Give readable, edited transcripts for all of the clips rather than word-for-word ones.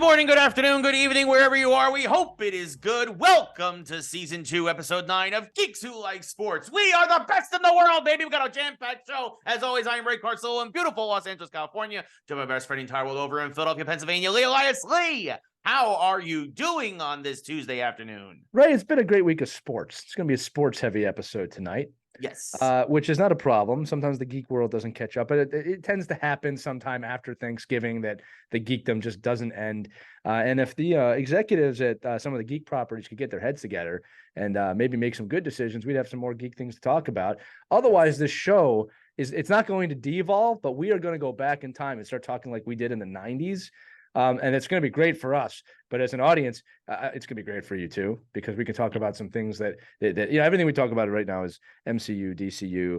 Good morning, good afternoon, good evening, wherever you are. We hope it is good. Welcome to Season 2, Episode 9 of Geeks Who Like Sports. We are the best in the world, baby. We got a jam-packed show. As always, I am Ray Carsillo in beautiful Los Angeles, California. To my best friend in the entire world over in Philadelphia, Pennsylvania, Lee Elias. Lee, how are you doing on this Tuesday afternoon? Ray, it's been a great week of sports. It's going to be a sports-heavy episode tonight. Yes. Which is not a problem. Sometimes the geek world doesn't catch up, but it tends to happen sometime after Thanksgiving that the geekdom just doesn't end. And if the executives at some of the geek properties could get their heads together and maybe make some good decisions, we'd have some more geek things to talk about. Otherwise, this show it's not going to devolve, but we are going to go back in time and start talking like we did in the 90s. And it's going to be great for us, but as an audience, it's going to be great for you too, because we can talk about some things that everything we talk about right now is MCU, DCU.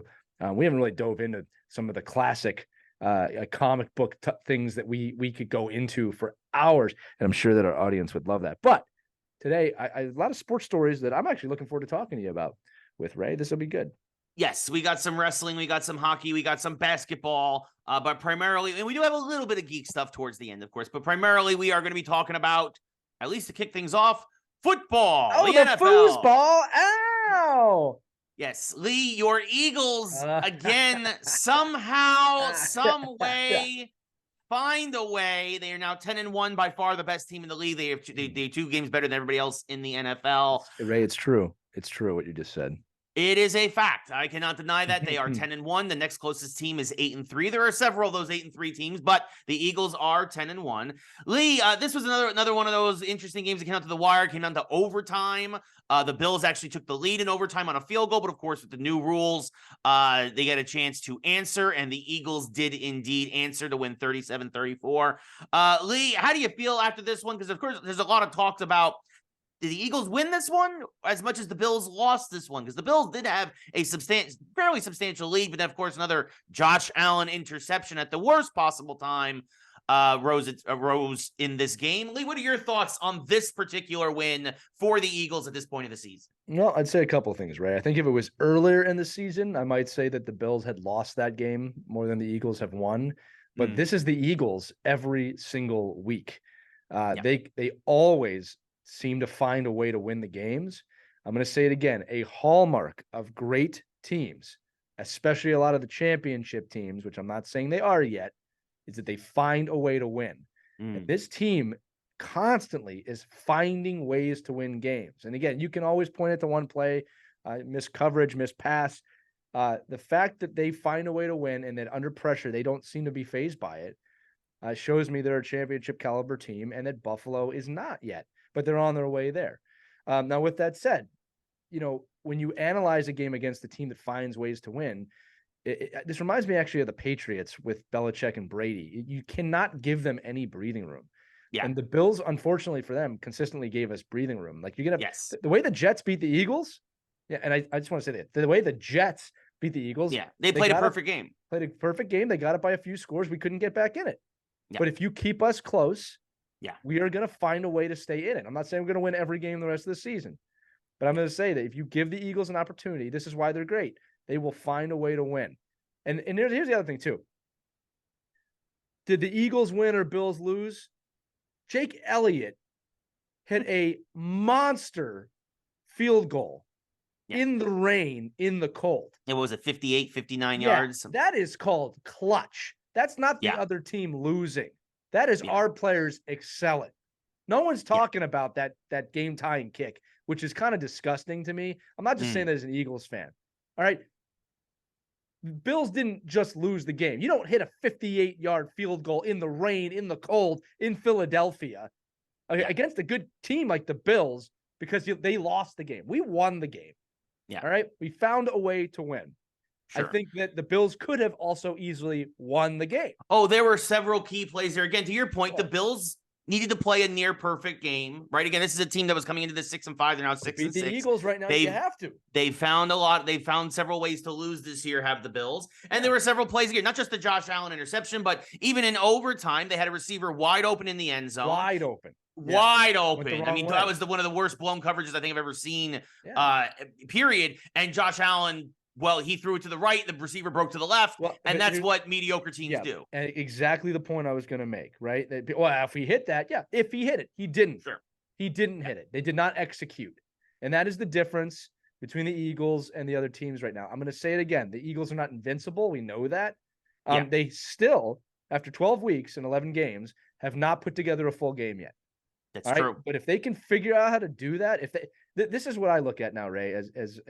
We haven't really dove into some of the classic comic book things that we could go into for hours, and I'm sure that our audience would love that. But today, I a lot of sports stories that I'm actually looking forward to talking to you about with Ray. This will be good. Yes, we got some wrestling, we got some hockey, we got some basketball, but primarily, and we do have a little bit of geek stuff towards the end, of course, but primarily we are going to be talking about, at least to kick things off, football. Oh, the NFL. foosball. Ow! Yes, Lee, your Eagles, again, somehow, some way, find a way. They are now 10-1, by far the best team in the league. They have two games better than everybody else in the NFL. Ray, it's true. It's true what you just said. It is a fact. I cannot deny that. They are 10-1. The next closest team is 8-3. There are several of those 8-3 teams, but the Eagles are 10-1. Lee, this was another one of those interesting games that came out to the wire, came down to overtime. The Bills actually took the lead in overtime on a field goal, but of course, with the new rules, they get a chance to answer, and the Eagles did indeed answer to win 37-34. Lee, how do you feel after this one? Because, of course, there's a lot of talks about, did the Eagles win this one as much as the Bills lost this one? Because the Bills did have a fairly substantial lead, but then, of course, another Josh Allen interception at the worst possible time rose in this game. Lee, what are your thoughts on this particular win for the Eagles at this point of the season? Well, I'd say a couple of things, Ray. I think if it was earlier in the season, I might say that the Bills had lost that game more than the Eagles have won. But this is the Eagles every single week. They always seem to find a way to win the games. I'm going to say it again. A hallmark of great teams, especially a lot of the championship teams, which I'm not saying they are yet, is that they find a way to win. And this team constantly is finding ways to win games. And again, you can always point at the one play, missed coverage, missed pass. The fact that they find a way to win and that under pressure, they don't seem to be fazed by it, shows me they're a championship caliber team and that Buffalo is not yet, but they're on their way there. Now, with that said, when you analyze a game against a team that finds ways to win, this reminds me actually of the Patriots with Belichick and Brady. You cannot give them any breathing room. Yeah. And the Bills, unfortunately for them, consistently gave us breathing room. Like you're gonna the way the Jets beat the Eagles. Yeah, and I just want to say that the way the Jets beat the Eagles. Yeah, they played a perfect game. Played a perfect game. They got it by a few scores. We couldn't get back in it. Yeah. But if you keep us close, we are going to find a way to stay in it. I'm not saying we're going to win every game the rest of the season, but I'm going to say that if you give the Eagles an opportunity, this is why they're great. They will find a way to win. And here's the other thing too. Did the Eagles win or Bills lose? Jake Elliott hit a monster field goal in the rain, in the cold. It was 58, 59 yards. That is called clutch. That's not the other team losing. That is our players excelling. No one's talking about that game-tying kick, which is kind of disgusting to me. I'm not just saying that as an Eagles fan. All right? The Bills didn't just lose the game. You don't hit a 58-yard field goal in the rain, in the cold, in Philadelphia against a good team like the Bills because they lost the game. We won the game. Yeah. All right? We found a way to win. Sure. I think that the Bills could have also easily won the game. Oh, there were several key plays there. Again, to your point, the Bills needed to play a near perfect game, right? Again, this is a team that was coming into the 6-5. They're now 6-6. The Eagles right now, you have to. They found several ways to lose this year, have the Bills. And there were several plays here, not just the Josh Allen interception, but even in overtime, they had a receiver wide open in the end zone. Wide open. I mean, that was one of the worst blown coverages I think I've ever seen, period. And Josh Allen Well, he threw it to the right, the receiver broke to the left, and that's what mediocre teams do. And exactly the point I was going to make, right? Well, if he hit that, if he hit it, he didn't. Sure. He didn't hit it. They did not execute. And that is the difference between the Eagles and the other teams right now. I'm going to say it again. The Eagles are not invincible. We know that. They still, after 12 weeks and 11 games, have not put together a full game yet. That's true. But if they can figure out how to do that, this is what I look at now, Ray, as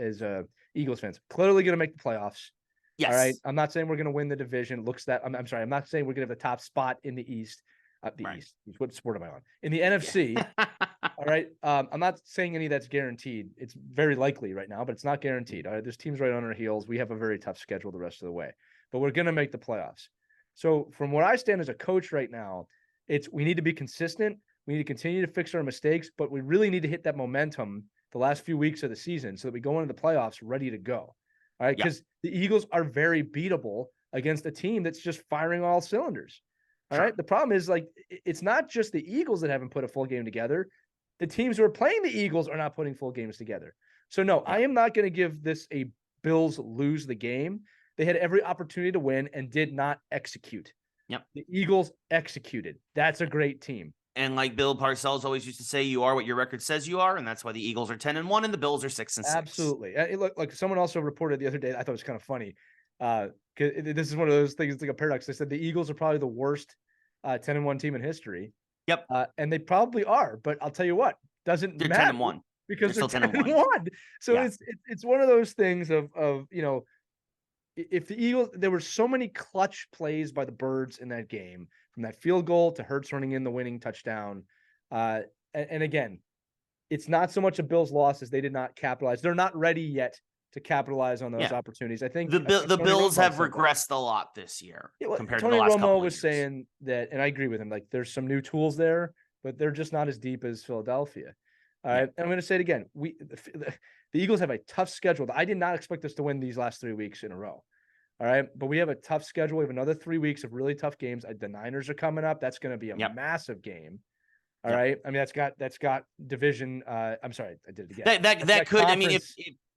Eagles fans. Clearly going to make the playoffs. Yes. All right. I'm not saying we're going to win the division. I'm sorry. I'm not saying we're going to have the top spot in the East. East. What sport am I on? In the NFC. All right. I'm not saying any of that's guaranteed. It's very likely right now, but it's not guaranteed. All right. There's teams right on our heels. We have a very tough schedule the rest of the way, but we're going to make the playoffs. So from where I stand as a coach right now, we need to be consistent. We need to continue to fix our mistakes, but we really need to hit that momentum the last few weeks of the season so that we go into the playoffs ready to go. All right. Because the Eagles are very beatable against a team that's just firing all cylinders. All right. The problem is, like, it's not just the Eagles that haven't put a full game together. The teams who are playing the Eagles are not putting full games together. So no, I am not going to give this a Bills lose the game. They had every opportunity to win and did not execute. Yep. The Eagles executed. That's a great team. And like Bill Parcells always used to say, you are what your record says you are. And that's why the Eagles are 10-1 and the Bills are 6-6. Absolutely. Look, like someone also reported the other day, I thought it was kind of funny. This is one of those things, it's like a paradox. They said the Eagles are probably the worst 10-1 team in history. Yep. And they probably are, but I'll tell you what, they're matter 10-1 because they're still 10-1. So it's one of those things of if the Eagles, there were so many clutch plays by the Birds in that game, from that field goal to Hurts running in the winning touchdown. And again, it's not so much a Bills loss as they did not capitalize. They're not ready yet to capitalize on those opportunities. I think the Bills have regressed a lot this year compared to the last couple of years. Romo was saying that, and I agree with him. Like, there's some new tools there, but they're just not as deep as Philadelphia. All right, and I'm going to say it again. The Eagles have a tough schedule. I did not expect us to win these last 3 weeks in a row. All right, but we have a tough schedule. We have another 3 weeks of really tough games. The Niners are coming up. That's going to be a massive game. All right. I mean, that's got division. I'm sorry, I did it again. That could. I mean,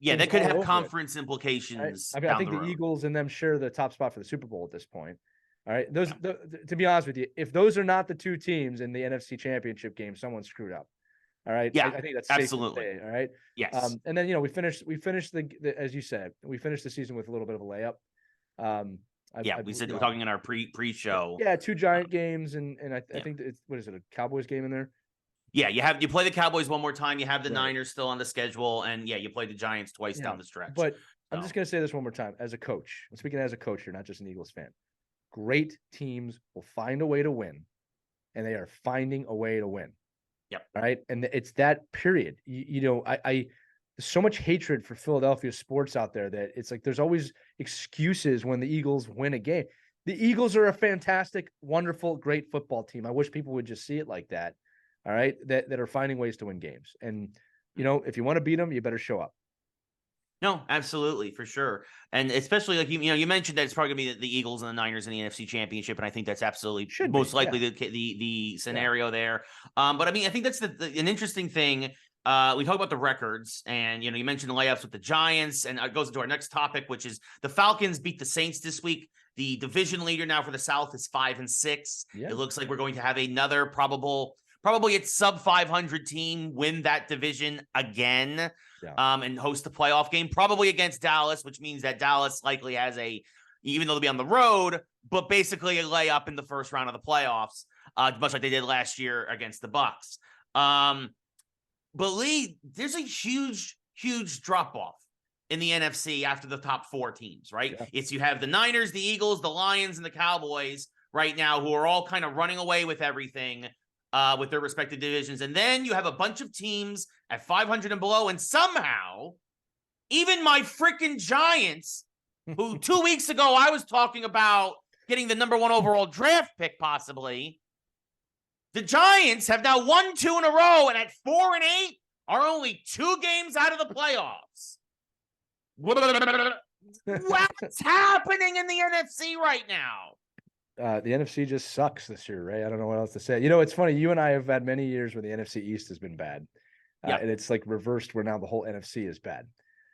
that could have conference implications. Right? I think the Eagles and them share the top spot for the Super Bowl at this point. All right. To be honest with you, if those are not the two teams in the NFC Championship game, someone screwed up. All right. Yeah, I think that's absolutely safe to say, all right. Yes. And then we finished the as you said, we finished the season with a little bit of a layup. We said we're talking in our pre-show. Yeah, 2 Giant games, and I think it's, what is it, a Cowboys game in there? Yeah, you play the Cowboys one more time. You have the Niners still on the schedule, and you play the Giants twice down the stretch. But I'm just gonna say this one more time. As a coach, I'm speaking as a coach here, not just an Eagles fan. Great teams will find a way to win, and they are finding a way to win. Yep. All right, and it's that period. There's so much hatred for Philadelphia sports out there that it's like there's always excuses when the Eagles win a game. The Eagles are a fantastic, wonderful, great football team. I wish people would just see it like that. All right, that are finding ways to win games. And if you want to beat them, you better show up. No, absolutely, for sure. And especially like you mentioned that it's probably gonna be the Eagles and the Niners in the NFC Championship, and I think that's absolutely most likely the scenario there. But I mean, I think that's an interesting thing. We talk about the records, and you mentioned the layups with the Giants, and it goes into our next topic, which is the Falcons beat the Saints this week. The division leader now for the South is 5-6. Yeah. It looks like we're going to have another probably it's sub 500 team win that division again, and host the playoff game, probably against Dallas, which means that Dallas likely has even though they'll be on the road, but basically a layup in the first round of the playoffs, much like they did last year against the Bucks. But Lee, there's a huge drop off in the NFC after the top 4 teams, right? Yeah. You have the Niners, the Eagles, the Lions, and the Cowboys right now, who are all kind of running away with everything with their respective divisions. And then you have a bunch of teams at 500 and below, and somehow even my freaking Giants, who 2 weeks ago I was talking about getting the number 1 overall draft pick possibly, the Giants have now won 2 in a row, and at 4-8 are only 2 games out of the playoffs. What's happening in the NFC right now? The NFC just sucks this year, Ray. I don't know what else to say. It's funny. You and I have had many years where the NFC East has been bad, and it's like reversed where now the whole NFC is bad.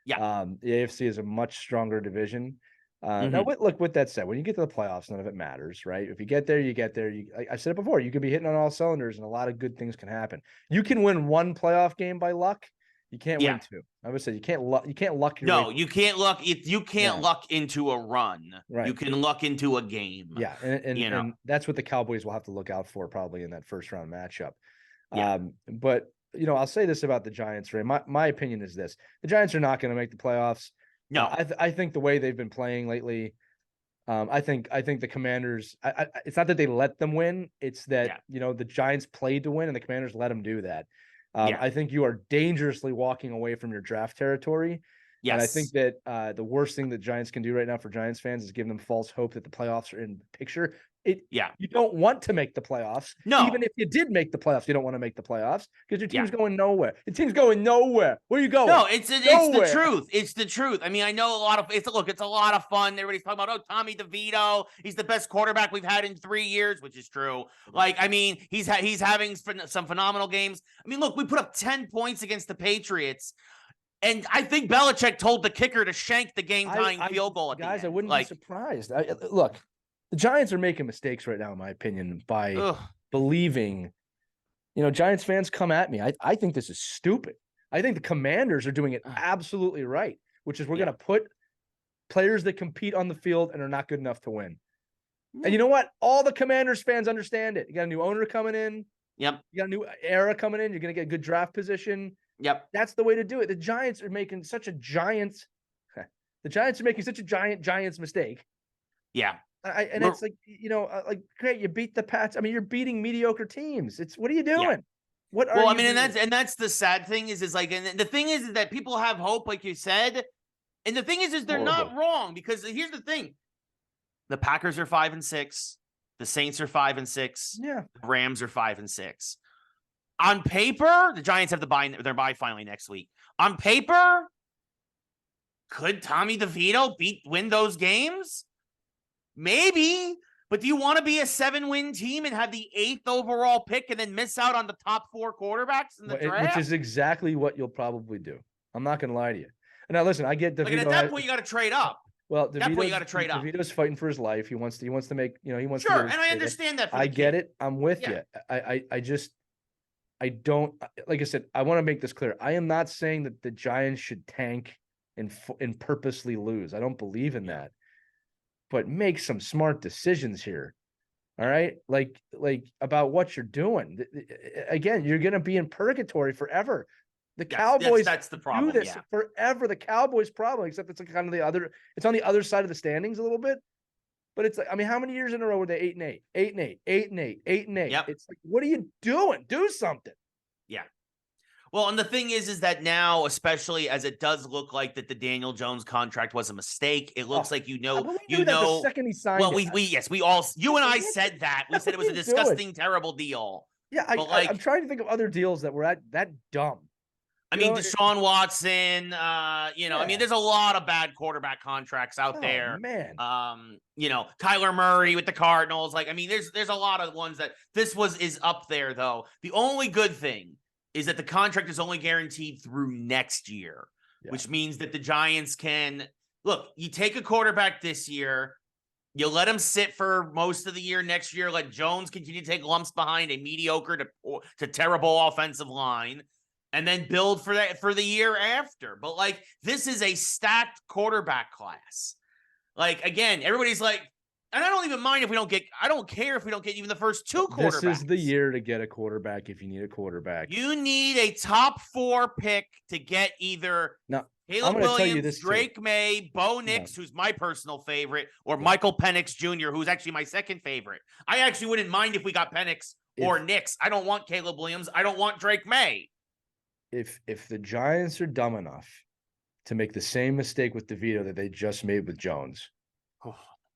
Yeah. The AFC is a much stronger division. Now, Mhm. with that said, when you get to the playoffs, none of it matters, right? If you get there, you get there. I said it before, you could be hitting on all cylinders, and a lot of good things can happen. You can win one playoff game by luck. You can't win Yeah. two. I would say you can't luck. You can't luck your way. No, you can't luck. You can't Yeah, luck into a run. You right. can luck into a game. Yeah, and You know. and that's what the Cowboys will have to look out for probably in that first round matchup. Yeah. But I'll say this about the Giants, Ray. My opinion is this: the Giants are not going to make the playoffs. No. I think the way they've been playing lately, I think the Commanders. It's not that they let them win; it's that the Giants played to win, and the Commanders let them do that. I think you are dangerously walking away from your draft territory. Yes. And I think that the worst thing that Giants can do right now for Giants fans is give them false hope that the playoffs are in the picture. You don't want to make the playoffs. No. Even if you did make the playoffs, you don't want to make the playoffs because your team's going nowhere. The team's going nowhere. Where are you going? No, it's the truth. It's the truth. I mean, I know it's a lot of fun. Everybody's talking about, Tommy DeVito, he's the best quarterback we've had in 3 years, which is true. Like, I mean, he's having some phenomenal games. I mean, look, we put up 10 points against the Patriots. And I think Belichick told the kicker to shank the game-tying field goal at the end. Guys, I wouldn't be surprised. Look, the Giants are making mistakes right now, in my opinion, by believing, Giants fans come at me. I think this is stupid. I think the Commanders are doing it absolutely right, which is we're going to put players that compete on the field and are not good enough to win. And you know what? All the Commanders fans understand it. You got a new owner coming in. Yep. You got a new era coming in. You're going to get a good draft position. Yep. That's the way to do it. The Giants are making such a giant Giants mistake. Yeah. It's like, great, you beat the Pats. I mean, you're beating mediocre teams. What are you doing? Yeah. I mean, and that's the sad thing is like, and the thing is that people have hope, like you said. And the thing is they're not wrong, because here's the thing. The Packers are 5-6. The Saints are 5-6. Yeah. The Rams are 5-6. On paper, the Giants have their bye finally next week. On paper, could Tommy DeVito win those games? Maybe, but do you want to be a 7-win team and have the 8th overall pick and then miss out on the top 4 quarterbacks in the draft? Which is exactly what you'll probably do. I'm not going to lie to you. And now listen, I get DeVito. Like, at that point, you got to trade up. Well, at that point, you got to trade up. DeVito's fighting for his life. He wants to make, he wants to. Sure, and I understand that. I get it. I'm with you. I don't, like I said, I want to make this clear. I am not saying that the Giants should tank and purposely lose. I don't believe in that. But make some smart decisions here. All right? Like about what you're doing. Again, you're going to be in purgatory forever. The Cowboys that's the problem. Do this forever. The Cowboys problem, except it's like kind of it's on the other side of the standings a little bit. But it's like, I mean, how many years in a row were they 8-8, 8-8, 8-8, 8-8? Yep. It's like, what are you doing? Do something. Yeah. Well, and the thing is that now, especially as it does look like that the Daniel Jones contract was a mistake, it looks like the second he signed. Well, you and I said that. We said it was a disgusting, terrible deal. Yeah, I'm trying to think of other deals that were that dumb. I mean, Deshaun Watson, I mean, there's a lot of bad quarterback contracts out there. Man. Kyler Murray with the Cardinals. Like, I mean, there's a lot of ones that is up there, though. The only good thing is that the contract is only guaranteed through next year, which means that the Giants can look, you take a quarterback this year, you let him sit for most of the year next year, let Jones continue to take lumps behind a mediocre to terrible offensive line, and then build for the year after. But like, this is a stacked quarterback class. Like, again, everybody's like, and I don't even mind if we don't get, I don't care if we don't get even the first 2 quarterbacks. This is the year to get a quarterback if you need a quarterback. You need a top 4 pick to get either Caleb Williams, Drake May, Bo Nix, who's my personal favorite, or Michael Penix Jr., who's actually my second favorite. I actually wouldn't mind if we got Penix or Nix. I don't want Caleb Williams. I don't want Drake May. If the Giants are dumb enough to make the same mistake with DeVito that they just made with Jones,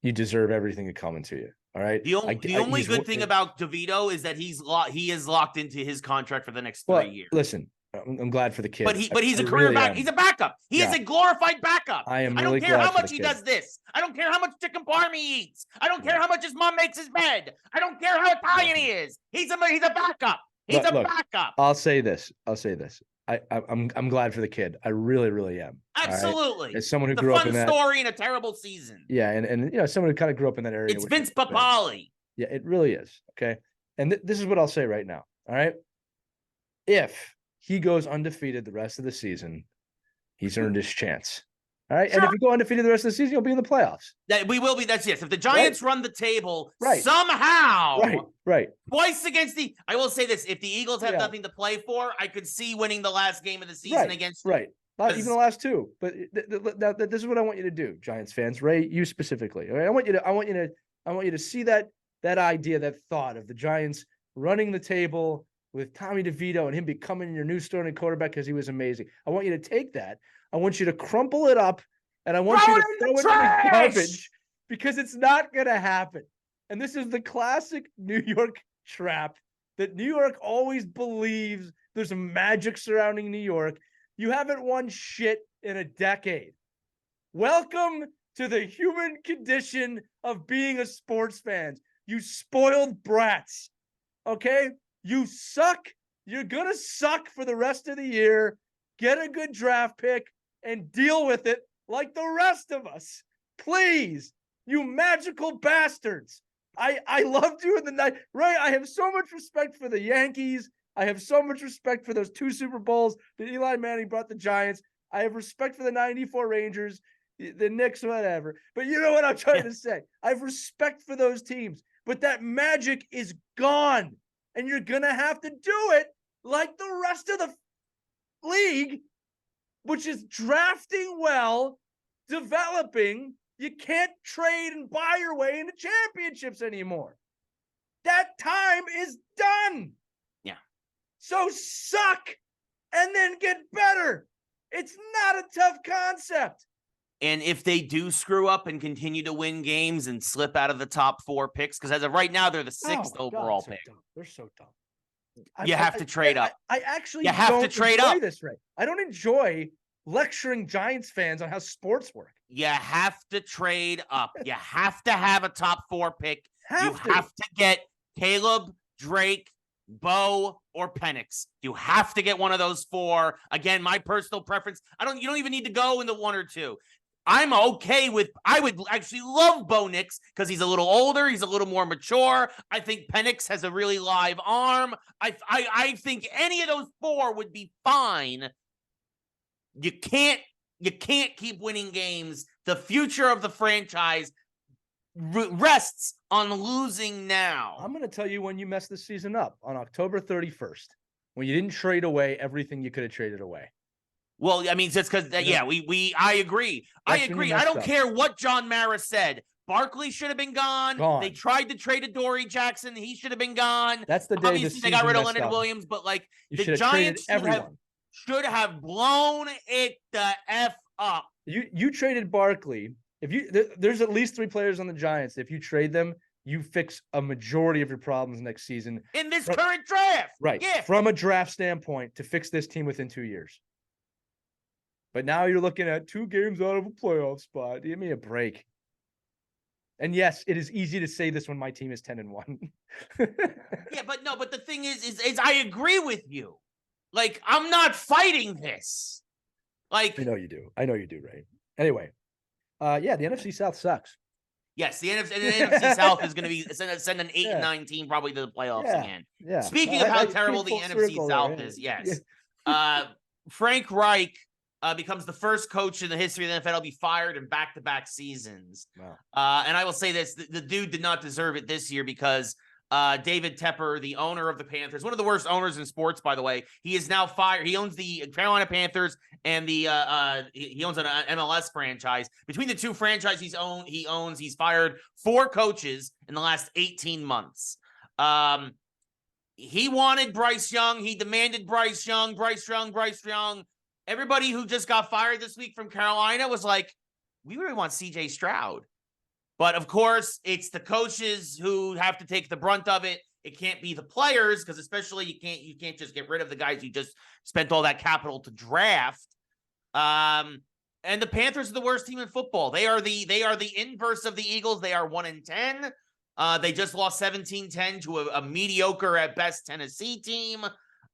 you deserve everything coming to you. All right. The only good thing about DeVito is that he is locked into his contract for the next 3 years. Listen, I'm glad for the kid. But he's a career back. He's a backup. He is a glorified backup. I don't care how much he does this. I don't care how much chicken parm he eats. I don't care how much his mom makes his bed. I don't care how Italian he is. He's a backup. He's a backup. I'll say this. I'm glad for the kid. I really, really am. Absolutely. Right? As someone who the grew up in fun that story and a terrible season. Yeah, and someone who kind of grew up in that area. It's Vince Papale. Yeah, it really is. Okay. And this is what I'll say right now. All right. If he goes undefeated the rest of the season, he's earned his chance. All right. Sure. And if we go undefeated the rest of the season, he'll be in the playoffs. We will be. That's yes. If the Giants run the table somehow, right. Twice against I will say this: if the Eagles have nothing to play for, I could see winning the last game of the season against. Right. Not even the last two. But this is what I want you to do, Giants fans. Ray, you specifically. All right? I want you to see that idea, that thought of the Giants running the table with Tommy DeVito and him becoming your new starting quarterback because he was amazing. I want you to take that. I want you to crumple it up, and I want you to throw it in the garbage because it's not going to happen. And this is the classic New York trap that New York always believes there's a magic surrounding New York. You haven't won shit in a decade. Welcome to the human condition of being a sports fan. You spoiled brats. Okay? You suck. You're going to suck for the rest of the year. Get a good draft pick and deal with it like the rest of us. Please, you magical bastards. I loved you in the night. Ray, I have so much respect for the Yankees. I have so much respect for those 2 Super Bowls that Eli Manning brought the Giants. I have respect for the 94 Rangers, the Knicks, whatever. But you know what I'm trying to say? I have respect for those teams. But that magic is gone. And you're going to have to do it like the rest of the league, which is drafting well, developing. You can't trade and buy your way into championships anymore. That time is done. Yeah. So suck and then get better. It's not a tough concept. And if they do screw up and continue to win games and slip out of the top 4 picks, because as of right now, they're the 6th overall pick. They're so dumb. You have to trade up. I actually have to trade up. This, Ray. I don't enjoy lecturing Giants fans on how sports work. You have to trade up. You have to have a top 4 pick. You have to get Caleb, Drake, Bo, or Penix. You have to get one of those 4. Again, my personal preference. You don't even need to go in the 1 or 2. I'm okay with, I would actually love Bo Nix because he's a little older. He's a little more mature. I think Penix has a really live arm. I think any of those 4 would be fine. You can't keep winning games. The future of the franchise rests on losing now. I'm going to tell you when you messed this season up, on October 31st, when you didn't trade away everything you could have traded away. Well, I mean, just because, I agree. I don't care what John Mara said. Barkley should have been gone. They tried to trade Adoree Jackson. He should have been gone. That's the day obviously they got rid of Leonard Williams, but like the Giants should have blown it the F up. You traded Barkley. There's at least 3 players on the Giants. If you trade them, you fix a majority of your problems next season. In this current draft. Right. Yeah. From a draft standpoint to fix this team within 2 years. But now you're looking at 2 games out of a playoff spot. Give me a break. And yes, it is easy to say this when my team is 10-1. Yeah, but the thing is I agree with you. Like, I'm not fighting this. Like, I know you do, Ray. Anyway, the NFC South sucks. Yes, the NFC South is going to be send an 8 and 9 team probably to the playoffs again. Yeah. Speaking of how terrible the NFC South is, yes. Yeah. Frank Reich becomes the first coach in the history of the NFL to be fired in back-to-back seasons. Wow. And I will say this, the dude did not deserve it this year because David Tepper, the owner of the Panthers, one of the worst owners in sports, by the way, he is now fired. He owns the Carolina Panthers and he owns an MLS franchise. Between the 2 franchises he's fired 4 coaches in the last 18 months. He wanted Bryce Young. He demanded Bryce Young. Everybody who just got fired this week from Carolina was like, we really want CJ Stroud. But of course, it's the coaches who have to take the brunt of it. It can't be the players because especially you can't just get rid of the guys you just spent all that capital to draft. And the Panthers are the worst team in football. They are the inverse of the Eagles. They are 1-10. They just lost 17-10 to a mediocre at best Tennessee team.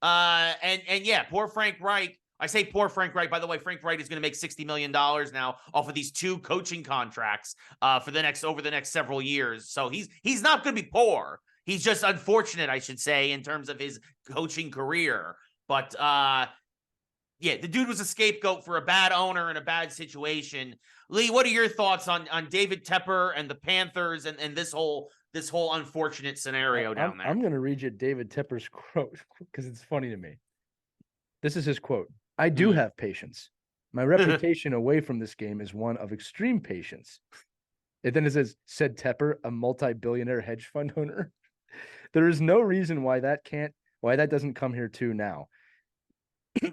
And poor Frank Reich. I say poor Frank Reich. By the way, Frank Reich is going to make $60 million now off of these 2 coaching contracts over the next several years. So he's not going to be poor. He's just unfortunate, I should say, in terms of his coaching career. But yeah, the dude was a scapegoat for a bad owner in a bad situation. Lee, what are your thoughts on David Tepper and the Panthers and this whole unfortunate scenario down there? I'm going to read you David Tepper's quote because it's funny to me. This is his quote. I do have patience. My reputation away from this game is one of extreme patience. And then it said Tepper, a multi-billionaire hedge fund owner. There is no reason why that doesn't come here too now.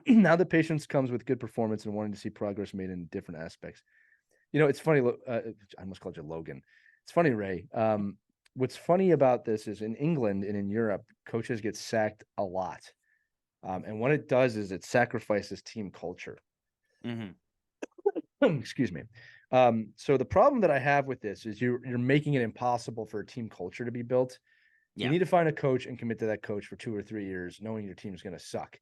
Now the patience comes with good performance and wanting to see progress made in different aspects. You know, it's funny. I almost called you Logan. It's funny, Ray. What's funny about this is in England and in Europe, coaches get sacked a lot. And what it does is it sacrifices team culture. Excuse me. So the problem that I have with this is you're making it impossible for a team culture to be built. You need to find a coach and commit to that coach for 2 or 3 years, knowing your team is going to suck.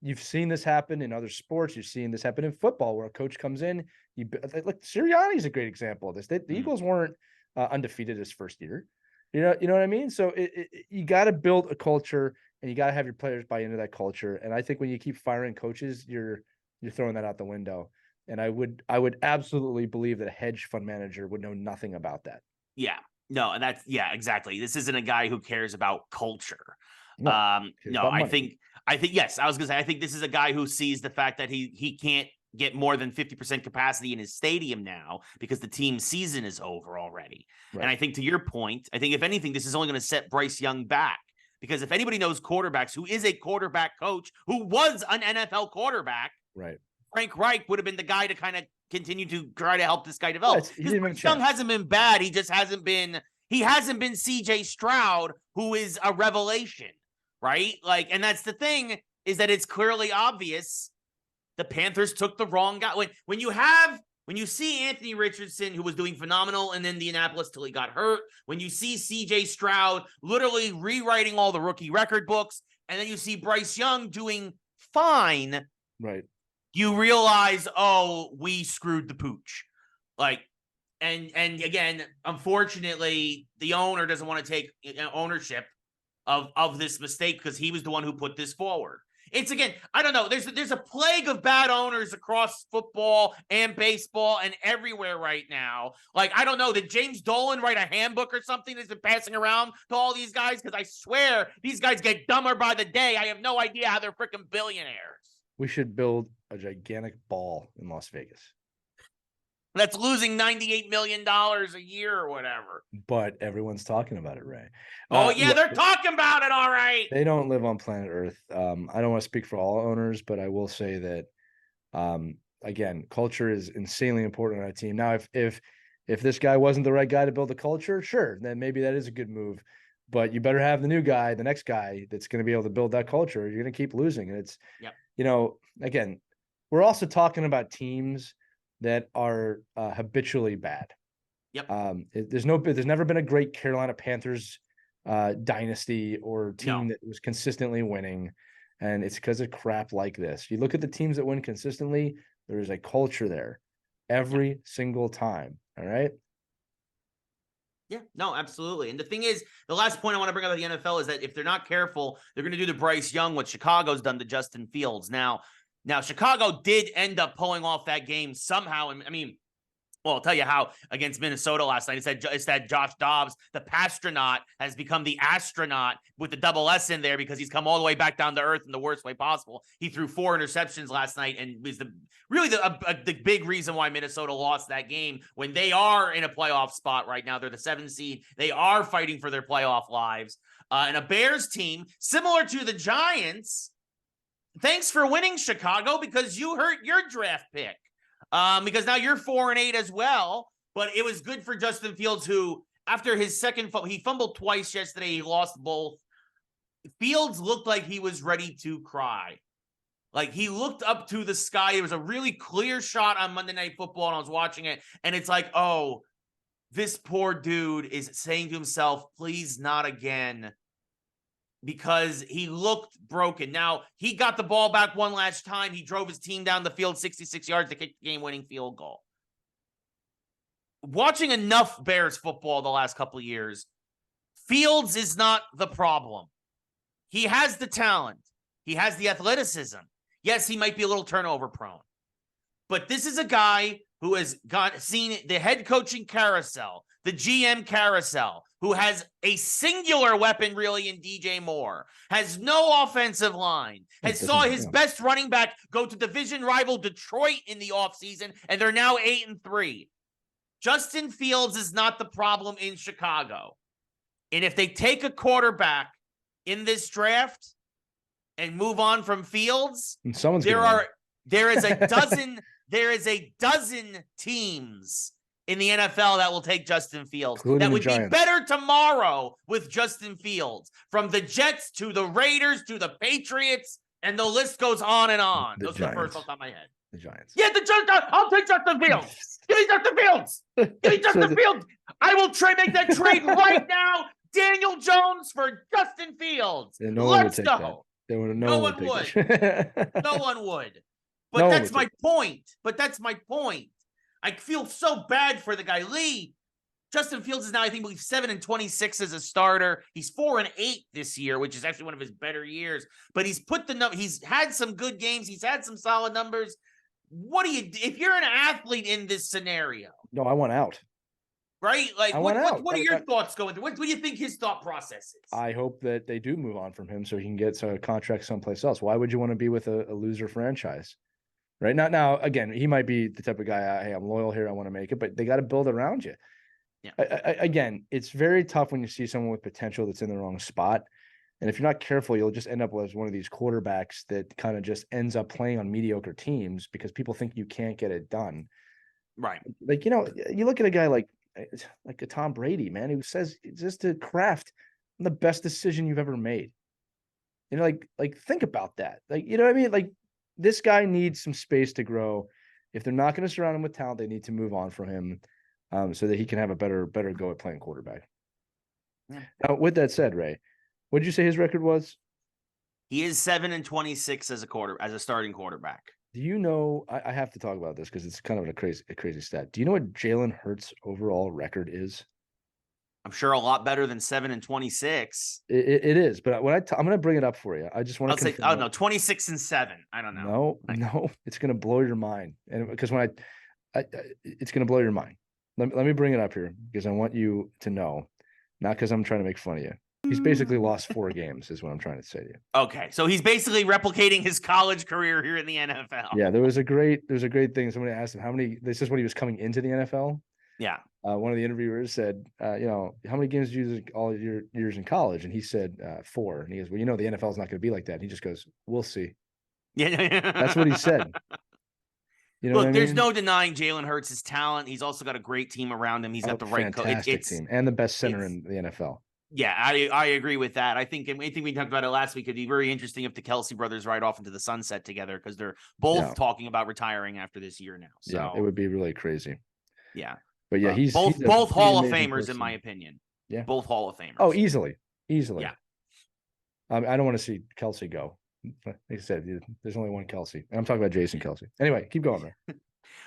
You've seen this happen in other sports. You've seen this happen in football, where a coach comes in. Like Sirianni is a great example of this. The Eagles weren't undefeated his first year. You know what I mean? So you got to build a culture, and you got to have your players buy into that culture. And I think when you keep firing coaches, you're throwing that out the window. And I would absolutely believe that a hedge fund manager would know nothing about that. Yeah, no, and exactly. This isn't a guy who cares about culture. No, I think yes, I was gonna say, I think this is a guy who sees the fact that he can't get more than 50% capacity in his stadium now because the team season is over already. Right. And I think to your point, I think if anything, this is only going to set Bryce Young back, because if anybody knows quarterbacks, who is a quarterback coach, who was an NFL quarterback, right? Frank Reich would have been the guy to kind of continue to try to help this guy develop. Because Bryce Young hasn't been bad. He just hasn't been CJ Stroud, who is a revelation, right? Like, and that's the thing, is that it's clearly obvious the Panthers took the wrong guy. When you see Anthony Richardson, who was doing phenomenal in Indianapolis till he got hurt, when you see CJ Stroud literally rewriting all the rookie record books, and then you see Bryce Young doing fine, right? You realize, oh, we screwed the pooch. Like, and again, unfortunately, the owner doesn't want to take ownership of this mistake because he was the one who put this forward. It's, again, I don't know. There's a plague of bad owners across football and baseball and everywhere right now. Like, I don't know. Did James Dolan write a handbook or something that's been passing around to all these guys? Because I swear these guys get dumber by the day. I have no idea how they're freaking billionaires. We should build a gigantic ball in Las Vegas. That's losing $98 million a year or whatever. But everyone's talking about it, Ray. Oh, yeah, they're talking about it, all right. They don't live on planet Earth. I don't want to speak for all owners, but I will say that, again, culture is insanely important on a team. Now, if this guy wasn't the right guy to build the culture, sure, then maybe that is a good move. But you better have the next guy that's going to be able to build that culture. You're going to keep losing. And it's, again, we're also talking about teams that are habitually bad. Yep. There's never been a great Carolina Panthers dynasty or team that was consistently winning, and it's because of crap like this. You look at the teams that win consistently, there is a culture there every single time. All right. Yeah, no, absolutely. And the thing is, the last point I want to bring up about the NFL is that if they're not careful, they're going to do the Bryce Young, what Chicago's done to Justin Fields. Now, Chicago did end up pulling off that game somehow. And I mean, well, I'll tell you how against Minnesota last night. It's that Josh Dobbs, the Pastronaut, has become the astronaut with the double S in there because he's come all the way back down to earth in the worst way possible. He threw 4 interceptions last night and was the big reason why Minnesota lost that game when they are in a playoff spot right now. They're the 7th seed. They are fighting for their playoff lives. And a Bears team, similar to the Giants, thanks for winning, Chicago, because you hurt your draft pick. Because now you're 4-8 as well. But it was good for Justin Fields, who, after his second he fumbled twice yesterday. He lost both. Fields looked like he was ready to cry. Like, he looked up to the sky. It was a really clear shot on Monday Night Football, and I was watching it. And it's like, oh, this poor dude is saying to himself, please not again. because he looked broken. Now, he got the ball back one last time. He drove his team down the field 66 yards to kick the game-winning field goal. Watching enough Bears football the last couple of years, Fields is not the problem. He has the talent. He has the athleticism. Yes, he might be a little turnover prone. But this is a guy who has seen the head coaching carousel, the GM carousel, who has a singular weapon really in DJ Moore, has no offensive line, has saw his best running back go to division rival Detroit in the offseason, and they're now 8-3. Justin Fields is not the problem in Chicago. And if they take a quarterback in this draft and move on from Fields, there is a dozen teams in the NFL that will take Justin Fields. Including that would be better tomorrow with Justin Fields. From the Jets to the Raiders to the Patriots, and the list goes on and on. Those are the first off the top of my head. The Giants. Yeah, the Giants. I'll take Justin Fields. Give me Justin Fields. Give me Justin Fields. I will make that trade right now. Daniel Jones for Justin Fields. Yeah, Let's go. No one would. No one would. But that's my point. I feel so bad for the guy. Lee, Justin Fields is now, I think, 7-26 as a starter. He's 4-8 this year, which is actually one of his better years. But he's he's had some good games. He's had some solid numbers. What do you, if you're an athlete in this scenario? No, I want out. Right? Like, what are your thoughts going through? What do you think his thought process is? I hope that they do move on from him so he can get a contract someplace else. Why would you want to be with a loser franchise? Right now, again, he might be the type of guy, hey, I'm loyal here, I want to make it, but they got to build around you. Yeah. Again, it's very tough when you see someone with potential that's in the wrong spot. And if you're not careful, you'll just end up as one of these quarterbacks that kind of just ends up playing on mediocre teams because people think you can't get it done. Right. Like, you look at a guy like a Tom Brady, man, who says just to craft the best decision you've ever made. Like think about that. Like, you know what I mean? Like, this guy needs some space to grow. If they're not going to surround him with talent, they need to move on from him so that he can have a better go at playing quarterback. Yeah. Now, with that said, Ray, what did you say his record was? He is 7-26 as a starting quarterback. Do you know? I have to talk about this because it's kind of a crazy stat. Do you know what Jalen Hurts' overall record is? I'm sure a lot better than 7-26. It is, but when I'm going to bring it up for you. I just want to say, 26-7. I don't know. No, it's going to blow your mind, and because when it's going to blow your mind. Let me bring it up here because I want you to know, not because I'm trying to make fun of you. He's basically lost 4 games, is what I'm trying to say to you. Okay, so he's basically replicating his college career here in the NFL. Yeah, there was a great thing. Somebody asked him how many. This is when he was coming into the NFL. Yeah. One of the interviewers said, how many games did you use all your years in college? And he said 4. And he goes, well, the NFL is not going to be like that. And he just goes, we'll see. Yeah. That's what he said. Look, there's no denying Jalen Hurts' talent. He's also got a great team around him. He's got the right coach. Team and the best center in the NFL. Yeah, I agree with that. I think we talked about it last week. It'd be very interesting if the Kelsey brothers ride off into the sunset together because they're both talking about retiring after this year now. So. Yeah, it would be really crazy. Yeah. But yeah, he's both Hall of Famers in my opinion. Yeah, both Hall of Famers. Oh, easily. Yeah. I don't want to see Kelsey go. Like I said, there's only one Kelsey, and I'm talking about Jason Kelsey. Anyway, keep going, man.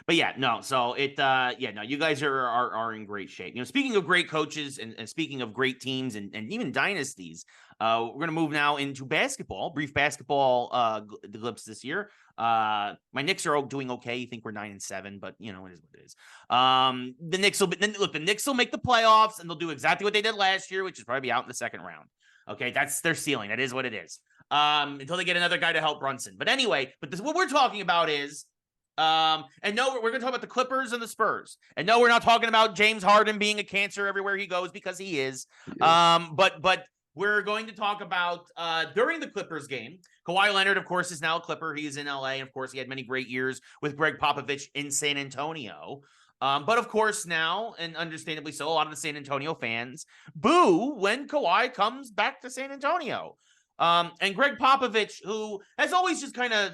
But yeah, no. So you guys are in great shape. Speaking of great coaches and speaking of great teams and even dynasties, we're gonna move now into basketball. Brief basketball glimpse this year. My Knicks are doing okay. I think we're 9-7, but it is what it is. The Knicks will make the playoffs and they'll do exactly what they did last year, which is probably be out in the second round. Okay, that's their ceiling. That is what it is. Until they get another guy to help Brunson. But anyway, what we're talking about is. And no, we're going to talk about the Clippers and the Spurs. And no, we're not talking about James Harden being a cancer everywhere he goes because he is. But we're going to talk about during the Clippers game. Kawhi Leonard, of course, is now a Clipper. He is in LA. And of course, he had many great years with Gregg Popovich in San Antonio. But of course now, and understandably so, a lot of the San Antonio fans boo when Kawhi comes back to San Antonio. And Gregg Popovich, who has always just kind of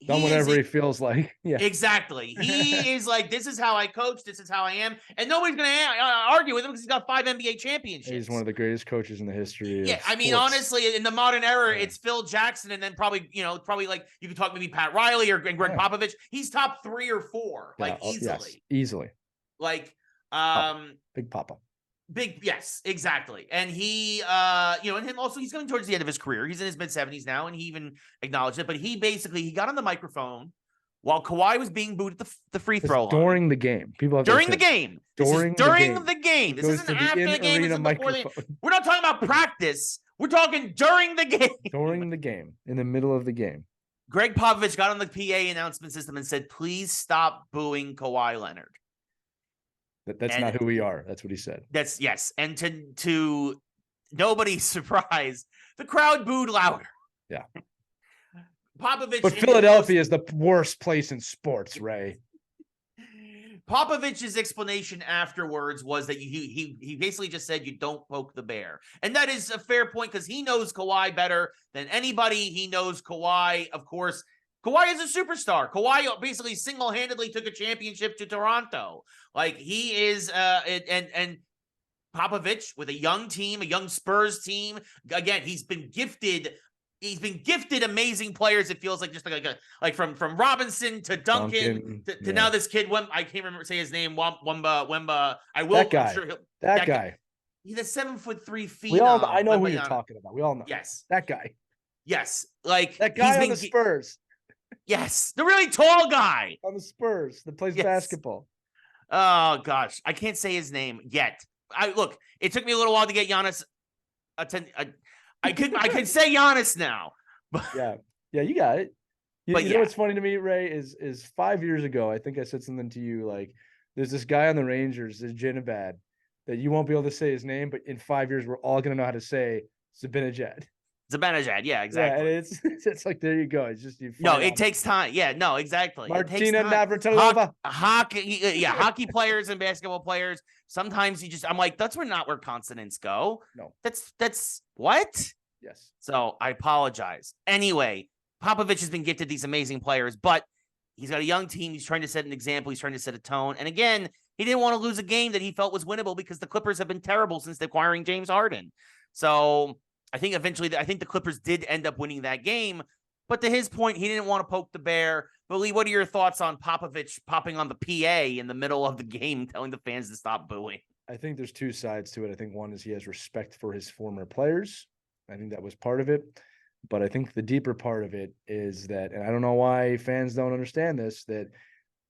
done whatever he feels like. Yeah, exactly. He is like, this is how I coach. This is how I am, and nobody's going to argue with him because he's got 5 NBA championships. He's one of the greatest coaches in the history. Of I mean, sports. honestly, in the modern era, it's Phil Jackson, and then probably like you could talk maybe Pat Riley or Gregg Popovich. He's top 3 or 4, like easily. Yes, easily. Like, Big Papa. Yes, exactly. And he, and him also, he's coming towards the end of his career. He's in his mid-70s now, and he even acknowledged it. But he got on the microphone while Kawhi was being booed at the free throw line. During the game. During the game. During the game. This isn't after the game. This is before the game. We're not talking about practice. We're talking during the game. During the game. In the middle of the game. Gregg Popovich got on the PA announcement system and said, please stop booing Kawhi Leonard. That's not who we are. That's what he said. Yes. And to nobody's surprise, the crowd booed louder. Yeah. Popovich. But Philadelphia is the worst place in sports, Ray. Popovich's explanation afterwards was that he basically just said you don't poke the bear. And that is a fair point because he knows Kawhi better than anybody. He knows Kawhi, of course. Kawhi is a superstar. Kawhi basically single-handedly took a championship to Toronto. Like he is, and Popovich with a young team, a young Spurs team. Again, he's been gifted amazing players. It feels like just like from Robinson to Duncan to now this kid. I can't remember say his name. Wemba. I will. That guy. I'm sure that guy. He's a 7'3" phenom. I know who you're talking about. We all know. Yes. That guy. Yes. Like that guy on the Spurs. Yes, the really tall guy on the Spurs that plays basketball. Oh gosh, I can't say his name yet. It took me a little while to get Giannis. I could say Giannis now. But yeah, you got it. You know what's funny to me, Ray, is 5 years ago, I think I said something to you like, there's this guy on the Rangers, this Zibanejad, that you won't be able to say his name, but in 5 years, we're all going to know how to say Zibanejad. Zibanejad, yeah, exactly. Yeah, and it's like, there you go. It's just it takes time. Yeah, no, exactly. Martina Navratilova. Hockey players and basketball players. Sometimes I'm like, that's not where consonants go. No, that's what? Yes. So I apologize. Anyway, Popovich has been gifted these amazing players, but he's got a young team. He's trying to set an example. He's trying to set a tone. And again, he didn't want to lose a game that he felt was winnable because the Clippers have been terrible since acquiring James Harden. So I think eventually, the Clippers did end up winning that game. But to his point, he didn't want to poke the bear. But Lee, what are your thoughts on Popovich popping on the PA in the middle of the game, telling the fans to stop booing? I think there's two sides to it. I think one is he has respect for his former players. I think that was part of it. But I think the deeper part of it is that, and I don't know why fans don't understand this, that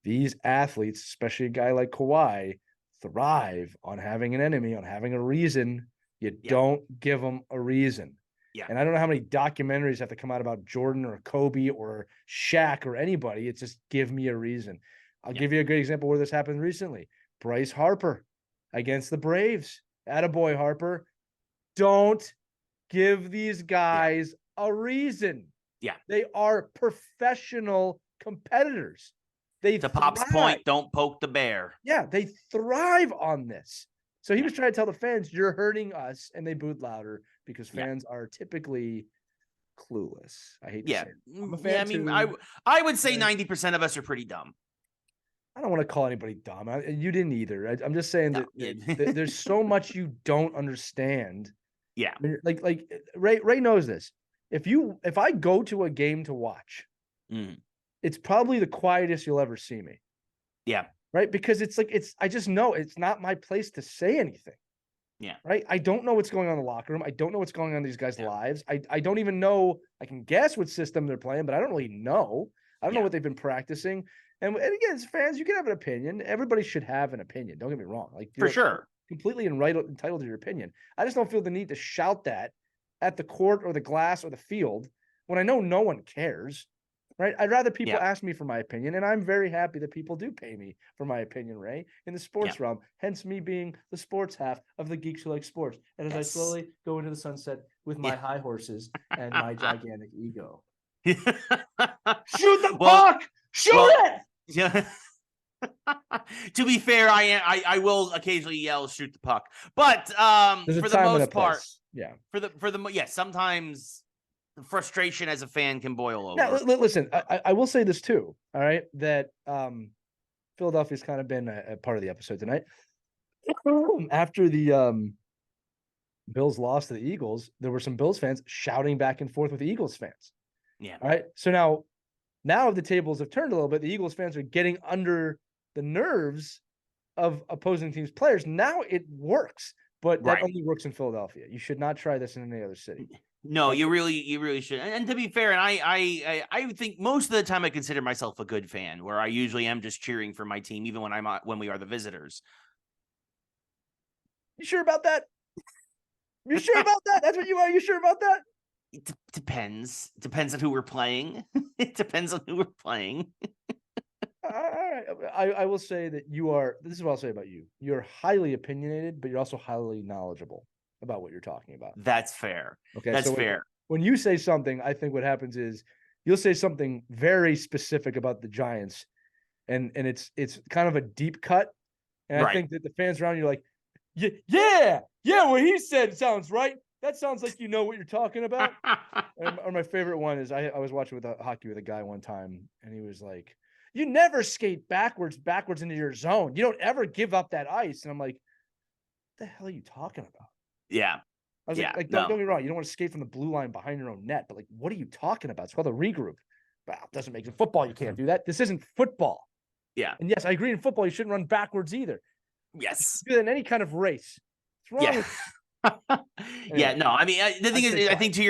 these athletes, especially a guy like Kawhi, thrive on having an enemy, on having a reason. You don't give them a reason. Yeah. And I don't know how many documentaries have to come out about Jordan or Kobe or Shaq or anybody. It's just give me a reason. I'll give you a great example where this happened recently. Bryce Harper against the Braves. Attaboy, Harper. Don't give these guys a reason. Yeah. They are professional competitors. To Pop's point, don't poke the bear. Yeah, they thrive on this. So he was trying to tell the fans, you're hurting us, and they booed louder because fans are typically clueless. I hate to say it. I'm a fan too. I would say 90% of us are pretty dumb. I don't want to call anybody dumb. You didn't either. I'm just saying that there's so much you don't understand. Yeah. I mean, like Ray knows this. If I go to a game to watch, it's probably the quietest you'll ever see me. Yeah. Right? Because I just know it's not my place to say anything. Yeah. Right? I don't know what's going on in the locker room. I don't know what's going on in these guys' lives. I don't even know. I can guess what system they're playing, but I don't really know. I don't know what they've been practicing. And again, as fans, you can have an opinion. Everybody should have an opinion. Don't get me wrong. Like for sure. Completely entitled to your opinion. I just don't feel the need to shout that at the court or the glass or the field when I know no one cares. Right. I'd rather people ask me for my opinion, and I'm very happy that people do pay me for my opinion, Ray, in the sports realm, hence me being the sports half of the Geeks Who Like Sports. And as I slowly go into the sunset with my high horses and my gigantic ego. Shoot the puck! Shoot it! Yeah. To be fair, I will occasionally yell "shoot the puck," but for the most part, yeah. Sometimes frustration as a fan can boil over. Now, listen, I will say this too. All right, that Philadelphia's kind of been a part of the episode tonight. After the Bills lost to the Eagles, there were some Bills fans shouting back and forth with the Eagles fans. Yeah. All right. So now the tables have turned a little bit. The Eagles fans are getting under the nerves of opposing teams' players. Now it works, but that only works in Philadelphia. You should not try this in any other city. No, you really should. And to be fair, and I think most of the time I consider myself a good fan, where I usually am just cheering for my team, even when we are the visitors. You sure about that? You sure about that? That's what you are. You sure about that? It depends. Depends on who we're playing. It depends on who we're playing. All right. I will say that this is what I'll say about you. You're highly opinionated, but you're also highly knowledgeable about what you're talking about. That's fair. Okay. That's so fair. When you say something, I think what happens is you'll say something very specific about the Giants, and it's kind of a deep cut. And I think that the fans around you are like, yeah, what he said sounds right. That sounds like you know what you're talking about. Or my favorite one is I was watching hockey with a guy one time, and he was like, "You never skate backwards into your zone. You don't ever give up that ice." And I'm like, "What the hell are you talking about?" Yeah. I was like, don't get me wrong. You don't want to skate from the blue line behind your own net, but like, what are you talking about? It's called a regroup. Well, it doesn't make it football. You can't do that. This isn't football. Yeah. And yes, I agree. In football, you shouldn't run backwards either. Yes. In any kind of race. What's wrong with Yeah, no, I mean, the thing is, I think to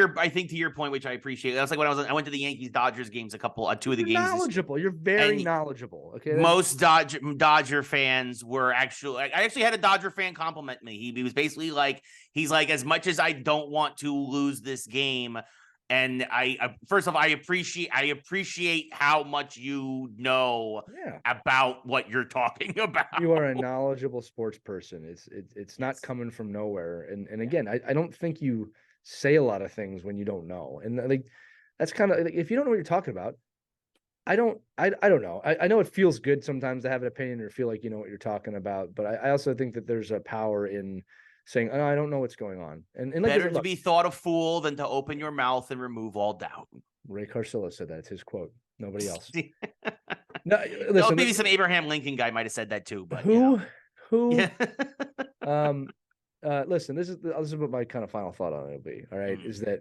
your point, which I appreciate. That's like when I went to the Yankees Dodgers games, two of the games. Knowledgeable. You're very knowledgeable. Okay. Most Dodger fans were actually. I actually had a Dodger fan compliment me. He was basically like, he's like, as much as I don't want to lose this game, and first of all, I appreciate how much you know about what you're talking about. You are a knowledgeable sports person. It's not coming from nowhere. And again, I don't think you say a lot of things when you don't know. And like that's kind of, if you don't know what you're talking about, I don't know. I know it feels good sometimes to have an opinion or feel like you know what you're talking about, but I also think that there's a power in saying, "Oh, I don't know what's going on." And like better to be thought a fool than to open your mouth and remove all doubt. Ray Carsillo said that. It's his quote. Nobody else. No, listen, maybe some Abraham Lincoln guy might have said that too. But who? Yeah. Listen, this is what my kind of final thought on it will be. All right, is that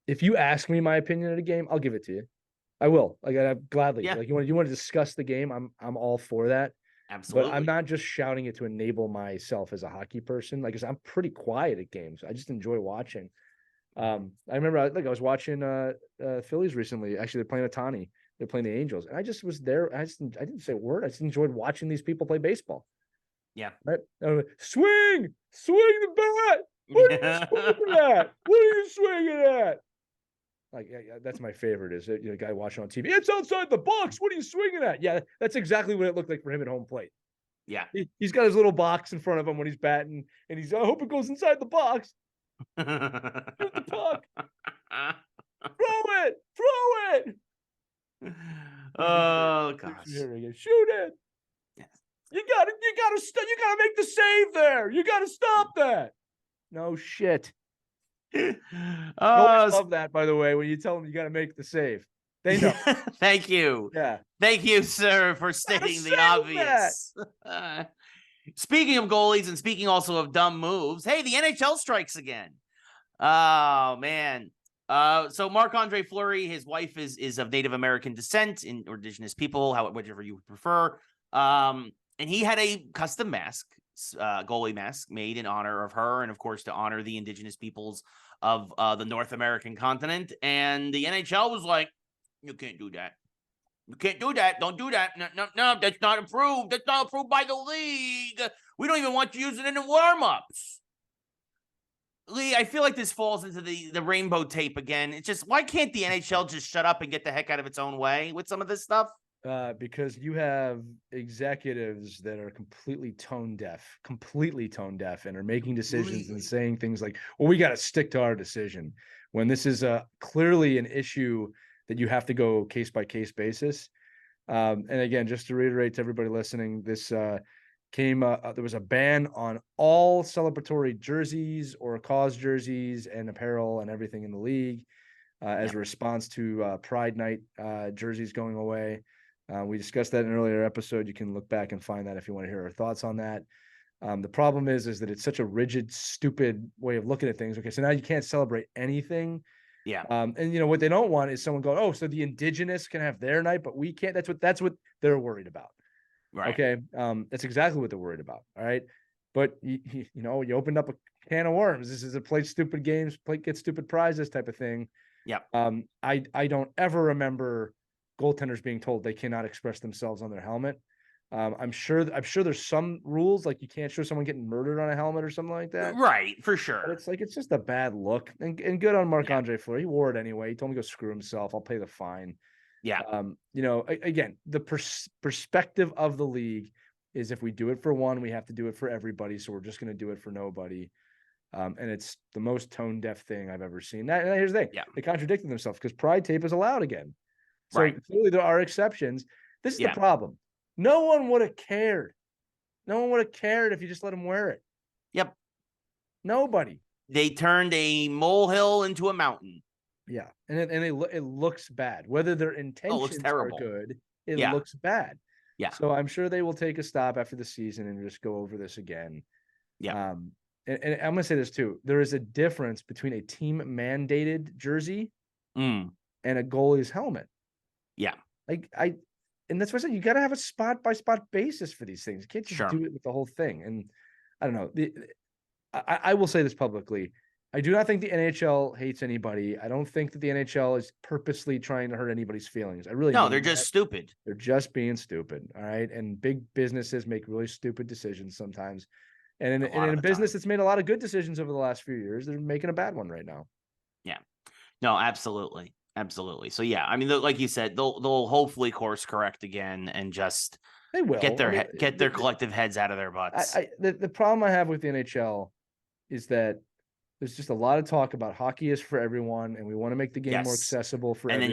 if you ask me my opinion of the game, I'll give it to you. I will. Like, I gladly. Yeah. Like, you want to discuss the game? I'm all for that. Absolutely. But I'm not just shouting it to enable myself as a hockey person. Like, I'm pretty quiet at games. I just enjoy watching. I remember I was watching Phillies recently. Actually, they're playing Ohtani. They're playing the Angels. And I just was there. I didn't say a word. I just enjoyed watching these people play baseball. Yeah. Right? Swing the bat. What are you swinging at? What are you swinging at? Like, yeah, that's my favorite. Is it, a guy watching on TV? It's outside the box. What are you swinging at? Yeah, that's exactly what it looked like for him at home plate. Yeah, he's got his little box in front of him when he's batting, and I hope it goes inside the box. Shoot the puck. Throw it. Oh gosh. Shoot it. Yes. You gotta make the save there. You gotta stop that. No shit. I love that, by the way, when you tell them you got to make the save. They know. Thank you. Yeah. Thank you, sir, for stating the obvious. Speaking of goalies and speaking also of dumb moves, hey, the NHL strikes again. Oh, man. So Marc-Andre Fleury, his wife is of Native American descent or indigenous people, whichever you prefer. And he had a custom mask. Goalie mask made in honor of her, and of course to honor the indigenous peoples of the North American continent. And the NHL was like, "You can't do that. You can't do that. Don't do that. No, that's not approved. That's not approved by the league. We don't even want you using it in the warm-ups." Lee, I feel like this falls into the rainbow tape again. It's just, why can't the NHL just shut up and get the heck out of its own way with some of this stuff? Because you have executives that are completely tone deaf, and are making decisions and saying things like, well, we got to stick to our decision, when this is clearly an issue that you have to go case by case basis. And again, just to reiterate to everybody listening, this there was a ban on all celebratory jerseys or cause jerseys and apparel and everything in the league as a response to Pride Night jerseys going away. We discussed that in an earlier episode. You can look back and find that if you want to hear our thoughts on that. The problem is that it's such a rigid, stupid way of looking at things. Okay, so now you can't celebrate anything. Yeah. And what they don't want is someone going, oh, so the indigenous can have their night, but we can't. That's what they're worried about. Right. Okay. That's exactly what they're worried about. All right. But you opened up a can of worms. This is a play stupid games, get stupid prizes type of thing. Yeah. I don't ever remember goaltenders being told they cannot express themselves on their helmet. I'm sure there's some rules, like you can't show someone getting murdered on a helmet or something like that. Right, for sure. But it's just a bad look. And good on Marc-Andre Fleury. He wore it anyway. He told me to go screw himself. I'll pay the fine. Yeah. Again, the perspective of the league is if we do it for one, we have to do it for everybody. So we're just going to do it for nobody. And it's the most tone deaf thing I've ever seen. Now, here's the thing. Yeah. They contradicted themselves because pride tape is allowed again. So clearly there are exceptions. This is the problem. No one would have cared. No one would have cared if you just let them wear it. Yep. Nobody. They turned a molehill into a mountain. Yeah. And it looks bad. Whether their intentions are good, it looks bad. Yeah. So I'm sure they will take a stop after the season and just go over this again. Yeah. And I'm going to say this too. There is a difference between a team mandated jersey and a goalie's helmet. Yeah. And that's why I said you got to have a spot by spot basis for these things. You can't just do it with the whole thing. And I don't know. I will say this publicly. I do not think the NHL hates anybody. I don't think that the NHL is purposely trying to hurt anybody's feelings. I really no. They're just stupid. They're just being stupid. All right. And big businesses make really stupid decisions sometimes. And in a business that's made a lot of good decisions over the last few years, they're making a bad one right now. Yeah. No, absolutely. Absolutely. So yeah, I mean, like you said, they'll hopefully course correct again and just they will get their collective heads out of their butts. The problem I have with the NHL is that there's just a lot of talk about hockey is for everyone, and we want to make the game more accessible for everyone. And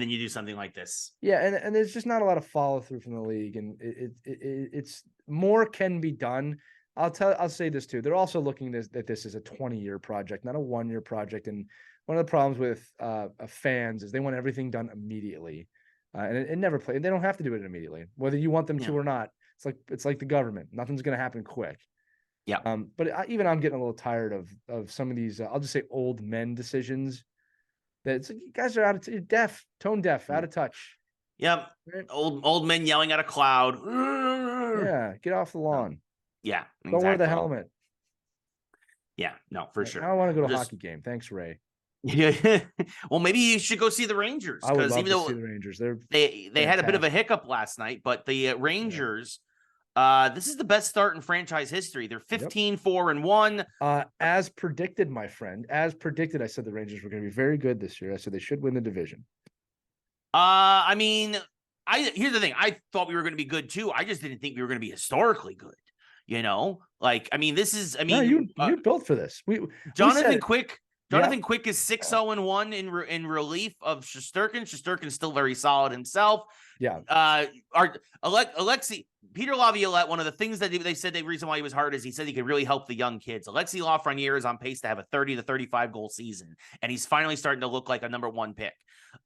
then you do something like this. Yeah, and there's just not a lot of follow through from the league, and it's more can be done. I'll say this too. They're also looking at this as a 20-year project, not a 1-year project, and one of the problems with fans is they want everything done immediately, and it never plays. They don't have to do it immediately, whether you want them to or not. It's like the government. Nothing's going to happen quick. Yeah. But even I'm getting a little tired of some of these. I'll just say old men decisions. That you guys are tone deaf, out of touch. Yep. Right? Old men yelling at a cloud. Yeah. Get off the lawn. Yeah. Don't wear the helmet. Yeah. No, for sure. I don't want to go to a hockey game. Thanks, Ray. Yeah. Well, maybe you should go see the Rangers, because even though see the Rangers, they had a bit of a hiccup last night, but the Rangers, this is the best start in franchise history. They're 15-4-1. As predicted, my friend. As predicted, I said the Rangers were going to be very good this year. I said they should win the division. I mean, here's the thing. I thought we were going to be good too. I just didn't think we were going to be historically good. This is. I mean, you built for this. Jonathan Quick is 6-0-1 in relief of Shesterkin. Shesterkin's still very solid himself. Yeah. Alexei Peter Laviolette, one of the things that they said the reason why he was hurt is he said he could really help the young kids. Alexei Lafreniere is on pace to have a 30 to 35 goal season, and he's finally starting to look like a number one pick.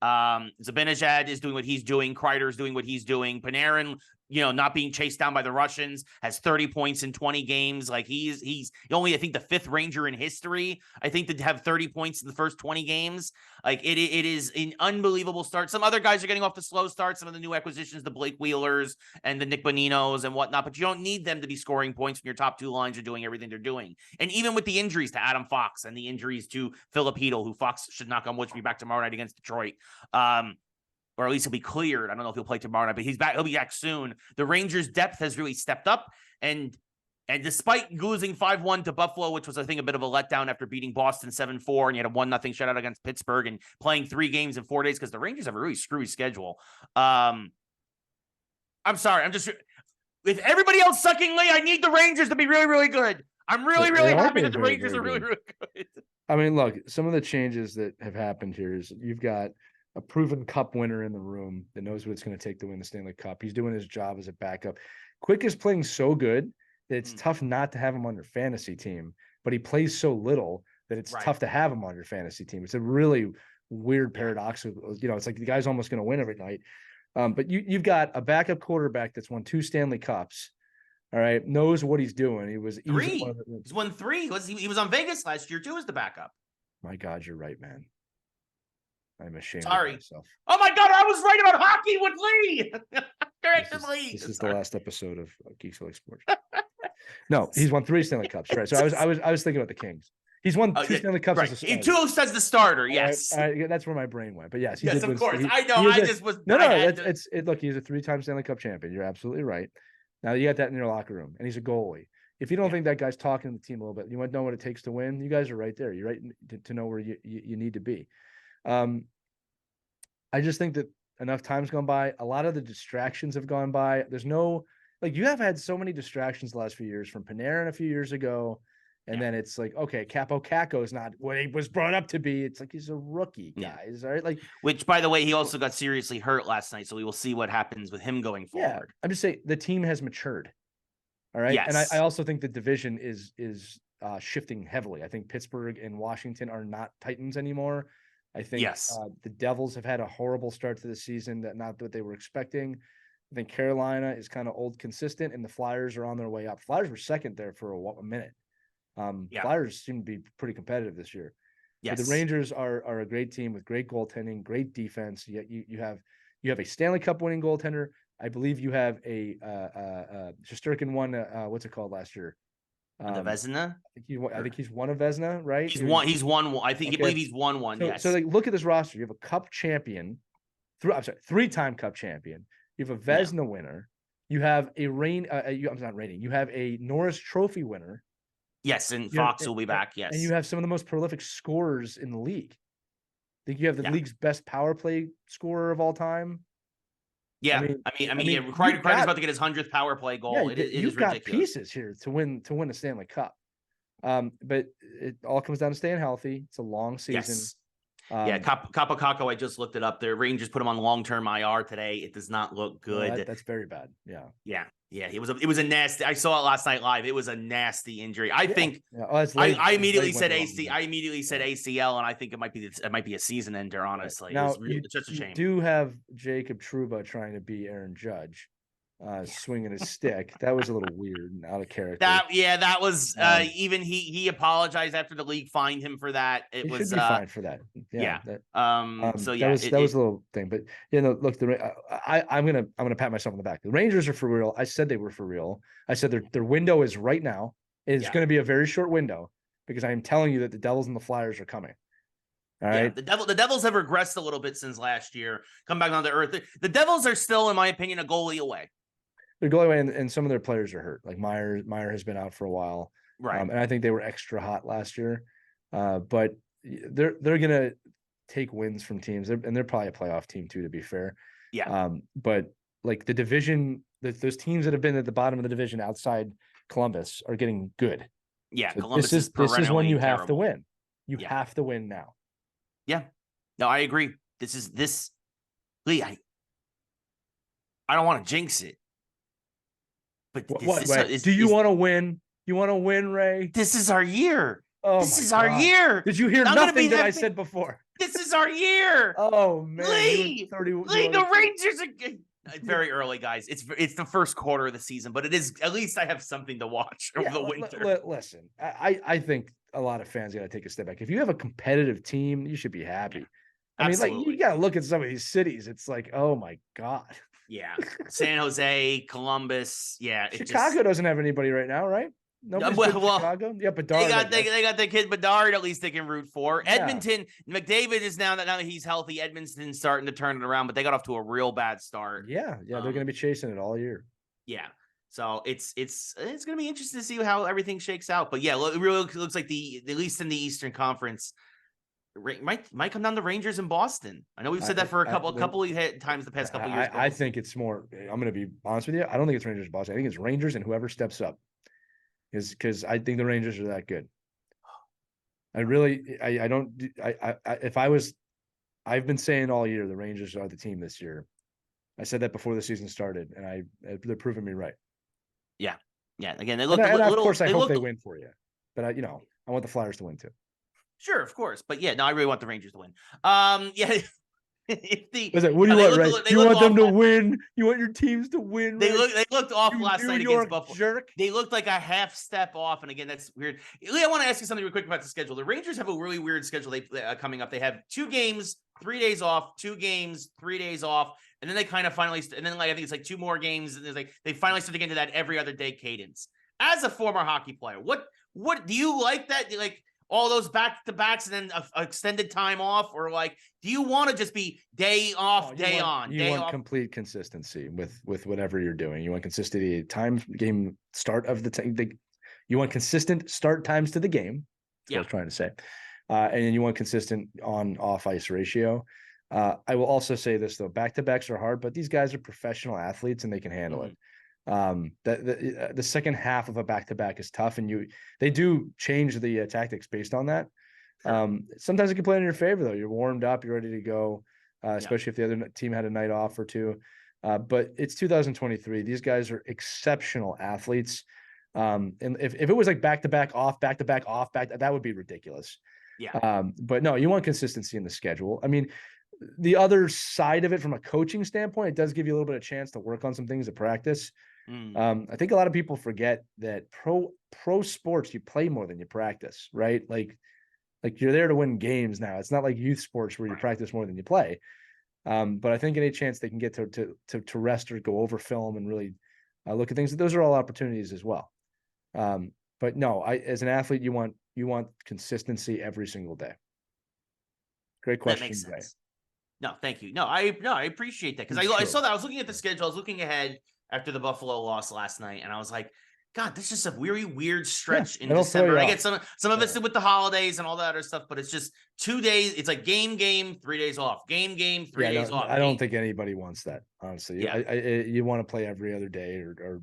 Zibanejad is doing what he's doing. Kreider's doing what he's doing. Panarin, not being chased down by the Russians, has 30 points in 20 games. Like he's only, I think, the 5th Ranger in history, I think, to have 30 points in the first 20 games. Like it is an unbelievable start. Some other guys are getting off the slow start. Some of the new acquisitions, the Blake Wheelers and the Nick Boninos and whatnot, but you don't need them to be scoring points when your top 2 lines are doing everything they're doing. And even with the injuries to Adam Fox and the injuries to Philip Hedl, who Fox should knock on wood be back tomorrow night against Detroit. Or at least he'll be cleared. I don't know if he'll play tomorrow night, but he's back. He'll be back soon. The Rangers' depth has really stepped up. And despite losing 5-1 to Buffalo, which was, I think, a bit of a letdown after beating Boston 7-4, and you had a 1-0 shutout against Pittsburgh and playing 3 games in 4 days, because the Rangers have a really screwy schedule. I'm sorry. With everybody else suckingly, I need the Rangers to be really, really good. I'm really, really happy that the Rangers are really, really good. I mean, look, some of the changes that have happened here is you've got a proven cup winner in the room that knows what it's going to take to win the Stanley Cup. He's doing his job as a backup. Quick is playing so good that it's tough not to have him on your fantasy team, but he plays so little that it's tough to have him on your fantasy team. It's a really weird paradox. It's like the guy's almost going to win every night. But you've got a backup quarterback that's won 2 Stanley Cups. All right, knows what he's doing. He's won 3. He was on Vegas last year too as the backup. My God, you're right, man. I'm ashamed of myself. Oh my God, I was right about hockey with Lee. Correctly. This is the last episode of Geeks Who Like Sports. No, he's won 3 Stanley Cups, right? So I was thinking about the Kings. He's won 2 Stanley Cups as a starter. 2 as the starter, yes. That's where my brain went. But yes, of course. I know. Look, he's a 3-time Stanley Cup champion. You're absolutely right. Now you got that in your locker room, and he's a goalie. If you don't think that guy's talking to the team a little bit, you want to know what it takes to win. You guys are right there. You're right to know where you need to be. I just think that enough time's gone by. A lot of the distractions have gone by. There's no, you have had so many distractions the last few years, from Panarin a few years ago. And then it's like, okay, Capo Caco is not what he was brought up to be. It's like he's a rookie, guys. All right. Which, by the way, he also got seriously hurt last night. So we will see what happens with him going forward. Yeah, I'm just saying the team has matured. All right. Yes. And I also think the division is shifting heavily. I think Pittsburgh and Washington are not Titans anymore. I think the Devils have had a horrible start to the season, not what they were expecting. I think Carolina is kind of old consistent, and the Flyers are on their way up. Flyers were second there for a minute. Flyers seem to be pretty competitive this year. Yes. But the Rangers are a great team with great goaltending, great defense. You have a Stanley Cup winning goaltender. I believe you have a Shesterkin won what's it called last year? The Vezina. I think he's won a Vezina, right? He's won. I think you believe he's won one. Yes. So look at this roster. You have a Cup champion, 3-time Cup champion. You have a Vezina winner. You have a You have a Norris Trophy winner. Yes, and Fox will be back. Yes, and you have some of the most prolific scorers in the league. I think you have the league's best power play scorer of all time. Yeah, I mean, Kreider's about to get his 100th power play goal. You've got pieces here to win a Stanley Cup. But it all comes down to staying healthy. It's a long season. Yes. Capo Caco, I just looked it up. The Rangers put him on long-term IR today. It does not look good. That's very bad. Yeah. It was a nasty. I saw it last night live. It was a nasty injury. I think. I immediately said AC. I immediately said ACL, and I think it might be a season ender. Honestly, now it's just a shame. You do have Jacob Trouba trying to be Aaron Judge. Swinging his stick. That was a little weird and out of character. That was even he apologized after the league fined him for that. It was should be fined for that. That was a little thing, but look, I'm gonna pat myself on the back. The Rangers are for real. I said they were for real. I said their window is right now. It's going to be a very short window because I am telling you that the Devils and the Flyers are coming. All right. The Devils have regressed a little bit since last year. Come back on to earth. The Devils are still, in my opinion, a goalie away. They're going away, and some of their players are hurt. Like Meyer has been out for a while, right? And I think they were extra hot last year. But they're gonna take wins from teams, and they're probably a playoff team too, to be fair. Yeah. But like the division, those teams that have been at the bottom of the division outside Columbus are getting good. Yeah, so Columbus this is when you have to win. You have to win now. Yeah. No, I agree. Lee. I don't want to jinx it. But do you want to win? You want to win, Ray? This is our year. This is our year. Did you hear nothing that I said before? This is our year. Oh man, Lee, the Rangers are very early, guys. It's the first quarter of the season, but it is at least I have something to watch over the winter. Listen, I think a lot of fans got to take a step back. If you have a competitive team, you should be happy. I mean, you got to look at some of these cities. It's like, oh my God. Yeah, San Jose, Columbus. Yeah, Chicago doesn't have anybody right now, right? Chicago. Yeah, Bedard. They got the kid Bedard. At least they can root for. Yeah. Edmonton. McDavid is now that he's healthy. Edmonton's starting to turn it around, but they got off to a real bad start. Yeah. They're going to be chasing it all year. Yeah. So it's going to be interesting to see how everything shakes out. But yeah, it really looks like at least in the Eastern Conference. Might come down to Rangers in Boston. I know we've said that for a couple of times the past couple of years. I think it's more. I'm going to be honest with you. I don't think it's Rangers in Boston. I think it's Rangers and whoever steps up, because I think the Rangers are that good. I really. I don't. If I was I've been saying all year the Rangers are the team this year. I said that before the season started, and they're proving me right. Yeah. Again, they look and a of little. course, I hope they win for you, but I want the Flyers to win too. Sure, of course, but yeah, no, I really want the Rangers to win. Yeah. What do you want, right? You want them to win. You want your teams to win. They looked off last night against Buffalo. Jerk. They looked like a half step off, and again, that's weird. Lee, I want to ask you something real quick about the schedule. The Rangers have a really weird schedule coming up. They have 2 games, 3 days off, 2 games, 3 days off, and then they kind of finally, and then I think it's 2 more games, and they finally start to get into that every other day cadence. As a former hockey player, what do you like that? All those back-to-backs and then extended time off, or do you want to just be day off, day on? You want complete consistency with whatever you're doing. You want consistency, game start of you want consistent start times to the game. That's what I was trying to say. And then you want consistent on-off ice ratio. I will also say this though, back-to-backs are hard, but these guys are professional athletes and they can handle it. The second half of a back-to-back is tough, and they do change the tactics based on that. Sometimes it can play in your favor though. You're warmed up, you're ready to go, especially if the other team had a night off or two. But it's 2023. These guys are exceptional athletes. And if it was back-to-back off, back-to-back off, that would be ridiculous. Yeah. But no, you want consistency in the schedule. I mean, the other side of it from a coaching standpoint, it does give you a little bit of chance to work on some things at practice. I think a lot of people forget that pro sports, you play more than you practice, right? Like you're there to win games now. It's not like youth sports where you practice more than you play. But I think any chance they can get to rest or go over film and really look at things, those are all opportunities as well. But no, as an athlete, you want consistency every single day. Great question. That makes sense. No, thank you. No, I appreciate that, because I saw that. I was looking at the schedule. I was looking ahead after the Buffalo loss last night, and I was like, God, this is just a really weird stretch in December. I get some of it's with the holidays and all that other stuff, but it's just 2 days. It's like game, 3 days off. Game, 3 days off. I don't think anybody wants that, honestly. Yeah. You want to play every other day or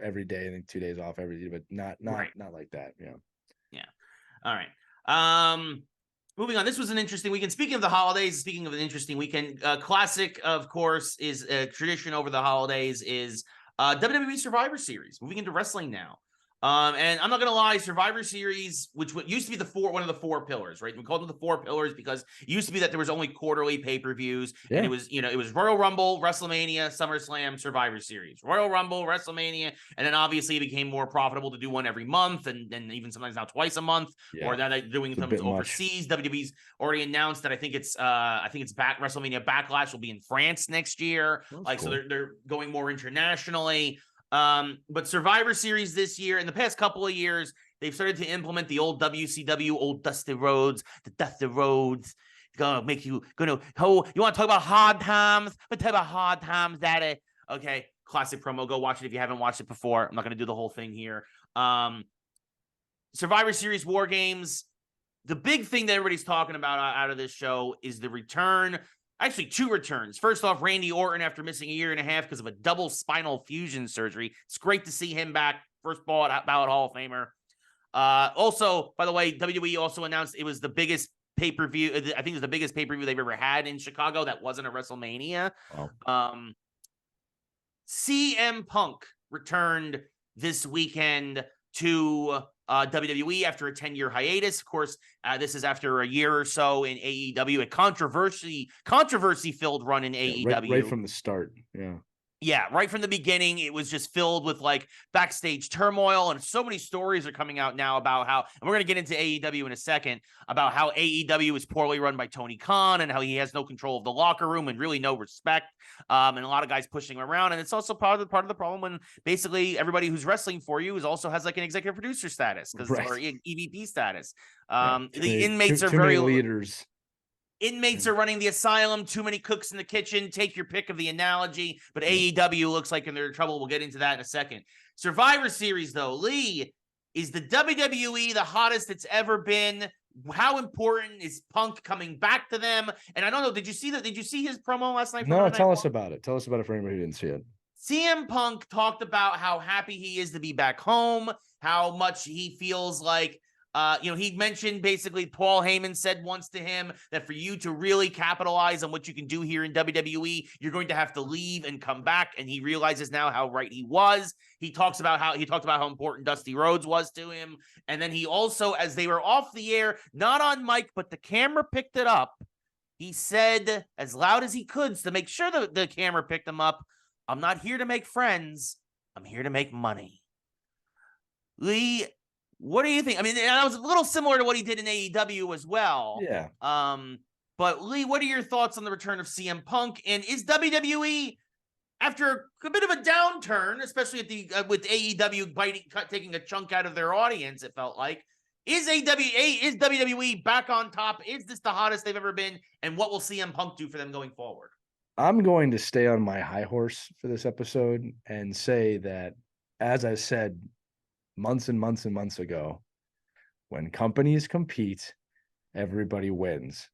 every day and then 2 days off every day, but not like that. Yeah. Yeah. All right. Moving on. This was an interesting weekend. Speaking of the holidays, speaking of an interesting weekend, classic, of course, is a tradition over the holidays is WWE Survivor Series. Moving into wrestling now. And I'm not gonna lie, Survivor Series, which used to be one of the 4 pillars, right? We called them the 4 pillars because it used to be that there was only quarterly pay-per-views, and it was, it was Royal Rumble, WrestleMania, SummerSlam, Survivor Series, Royal Rumble, WrestleMania, and then obviously it became more profitable to do one every month, and even sometimes now twice a month, or that they're doing them overseas. WWE's already announced that I think it's WrestleMania Backlash will be in France next year. That's cool. So they're going more internationally. But Survivor Series this year, in the past couple of years, they've started to implement the old WCW, old Dusty Rhodes, the Dusty Rhodes. You want to talk about hard times? But talk about hard times, daddy. Okay, classic promo. Go watch it if you haven't watched it before. I'm not going to do the whole thing here. Survivor Series War Games. The big thing that everybody's talking about out of this show is the return. Actually, 2 returns. First off, Randy Orton, after missing a year and a half because of a double spinal fusion surgery. It's great to see him back. First ballot Hall of Famer. Also, by the way, WWE also announced it was the biggest pay-per-view. I think it was the biggest pay-per-view they've ever had in Chicago. That wasn't a WrestleMania. Wow. CM Punk returned this weekend to WWE after a 10-year hiatus. Of course, this is after a year or so in AEW, a controversy-filled run in AEW. Right from the start, Yeah, right from the beginning, it was just filled with backstage turmoil, and so many stories are coming out now about how, and we're going to get into AEW in a second, about how AEW is poorly run by Tony Khan and how he has no control of the locker room and really no respect, and a lot of guys pushing him around. And it's also part of the problem when basically everybody who's wrestling for you also has an executive producer status or EVP status. The inmates are very leaders. Inmates are running the asylum, too many cooks in the kitchen. Take your pick of the analogy, but AEW looks like they're in trouble. We'll get into that in a second. Survivor Series, though, Lee, is the WWE the hottest it's ever been? How important is Punk coming back to them? And I don't know, did you see his promo last night? No, tell us about it. Tell us about it for anybody who didn't see it. CM Punk talked about how happy he is to be back home, how much he feels like He mentioned basically Paul Heyman said once to him that for you to really capitalize on what you can do here in WWE, you're going to have to leave and come back. And he realizes now how right he was. He talked about how important Dusty Rhodes was to him. And then he also, as they were off the air, not on mic, but the camera picked it up. He said as loud as he could to make sure that the camera picked him up, "I'm not here to make friends. I'm here to make money." Lee, what do you think? I mean, that was a little similar to what he did in AEW as well. Yeah. But Lee, what are your thoughts on the return of CM Punk? And is WWE, after a bit of a downturn, especially at with AEW taking a chunk out of their audience, it felt like, is WWE back on top? Is this the hottest they've ever been? And what will CM Punk do for them going forward? I'm going to stay on my high horse for this episode and say that, as I said months and months and months ago, when companies compete, everybody wins.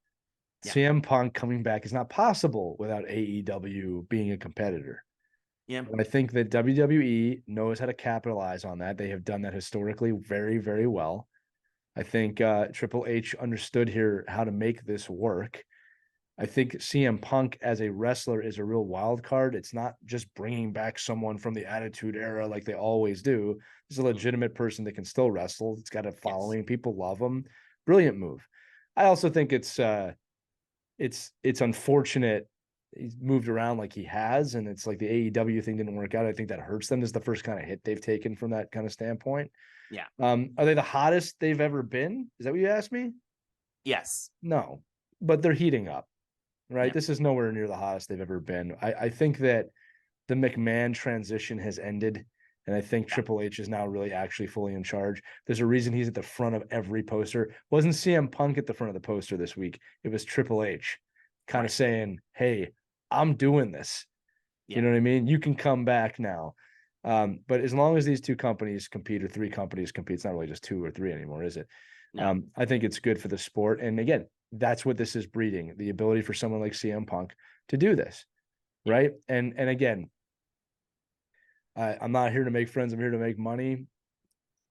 Yeah. CM Punk coming back is not possible without AEW being a competitor. Yeah. And I think that WWE knows how to capitalize on that. They have done that historically very, very well. I think Triple H understood here how to make this work. I think CM Punk as a wrestler is a real wild card. It's not just bringing back someone from the Attitude Era like they always do. He's a legitimate person that can still wrestle. It's got a following. Yes. People love him. Brilliant move. I also think it's unfortunate he's moved around like he has, and it's like the AEW thing didn't work out. I think that hurts them. This is the first kind of hit they've taken from that kind of standpoint. Yeah. Are they the hottest they've ever been? Is that what you asked me? Yes. No, but they're heating up. Right. Yeah. This is nowhere near the hottest they've ever been. I think that the McMahon transition has ended. And I think Triple H is now really actually fully in charge. There's a reason he's at the front of every poster. It wasn't CM Punk at the front of the poster this week. It was Triple H kind of saying, "Hey, I'm doing this." Yeah. You know what I mean? You can come back now. But as long as these two companies compete, or three companies compete, it's not really just two or three anymore, is it? No. I think it's good for the sport. And again, that's what this is breeding, the ability for someone like CM Punk to do this, right? And again, I'm not here to make friends. I'm here to make money.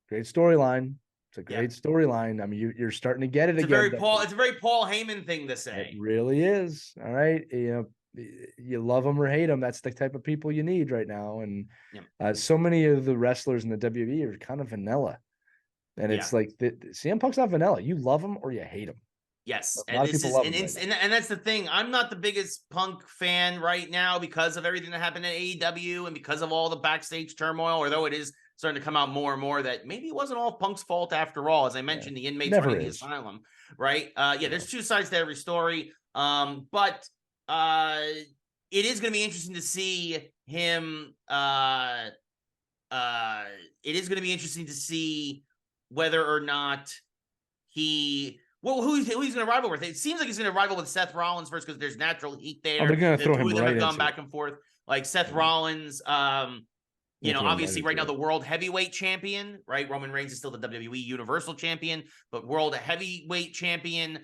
Great storyline. It's a great storyline. I mean, you're starting to get it again. It's a very Paul Heyman thing to say. It really is. All right. You love them or hate them. That's the type of people you need right now. And so many of the wrestlers in the WWE are kind of vanilla. And it's like CM Punk's not vanilla. You love him or you hate him. Yes, and that's the thing. I'm not the biggest Punk fan right now because of everything that happened at AEW and because of all the backstage turmoil, although it is starting to come out more and more that maybe it wasn't all Punk's fault after all. As I mentioned, the inmates running the asylum, right? There's two sides to every story. But it is going to be interesting to see him. It is going to be interesting to see whether or not who he's going to rival with. It seems like he's going to rival with Seth Rollins first because there's natural heat there. Oh, they're going to throw him right into gone back and forth. Like Seth Rollins, obviously right now the world heavyweight champion, right? Roman Reigns is still the WWE Universal Champion, but world heavyweight champion.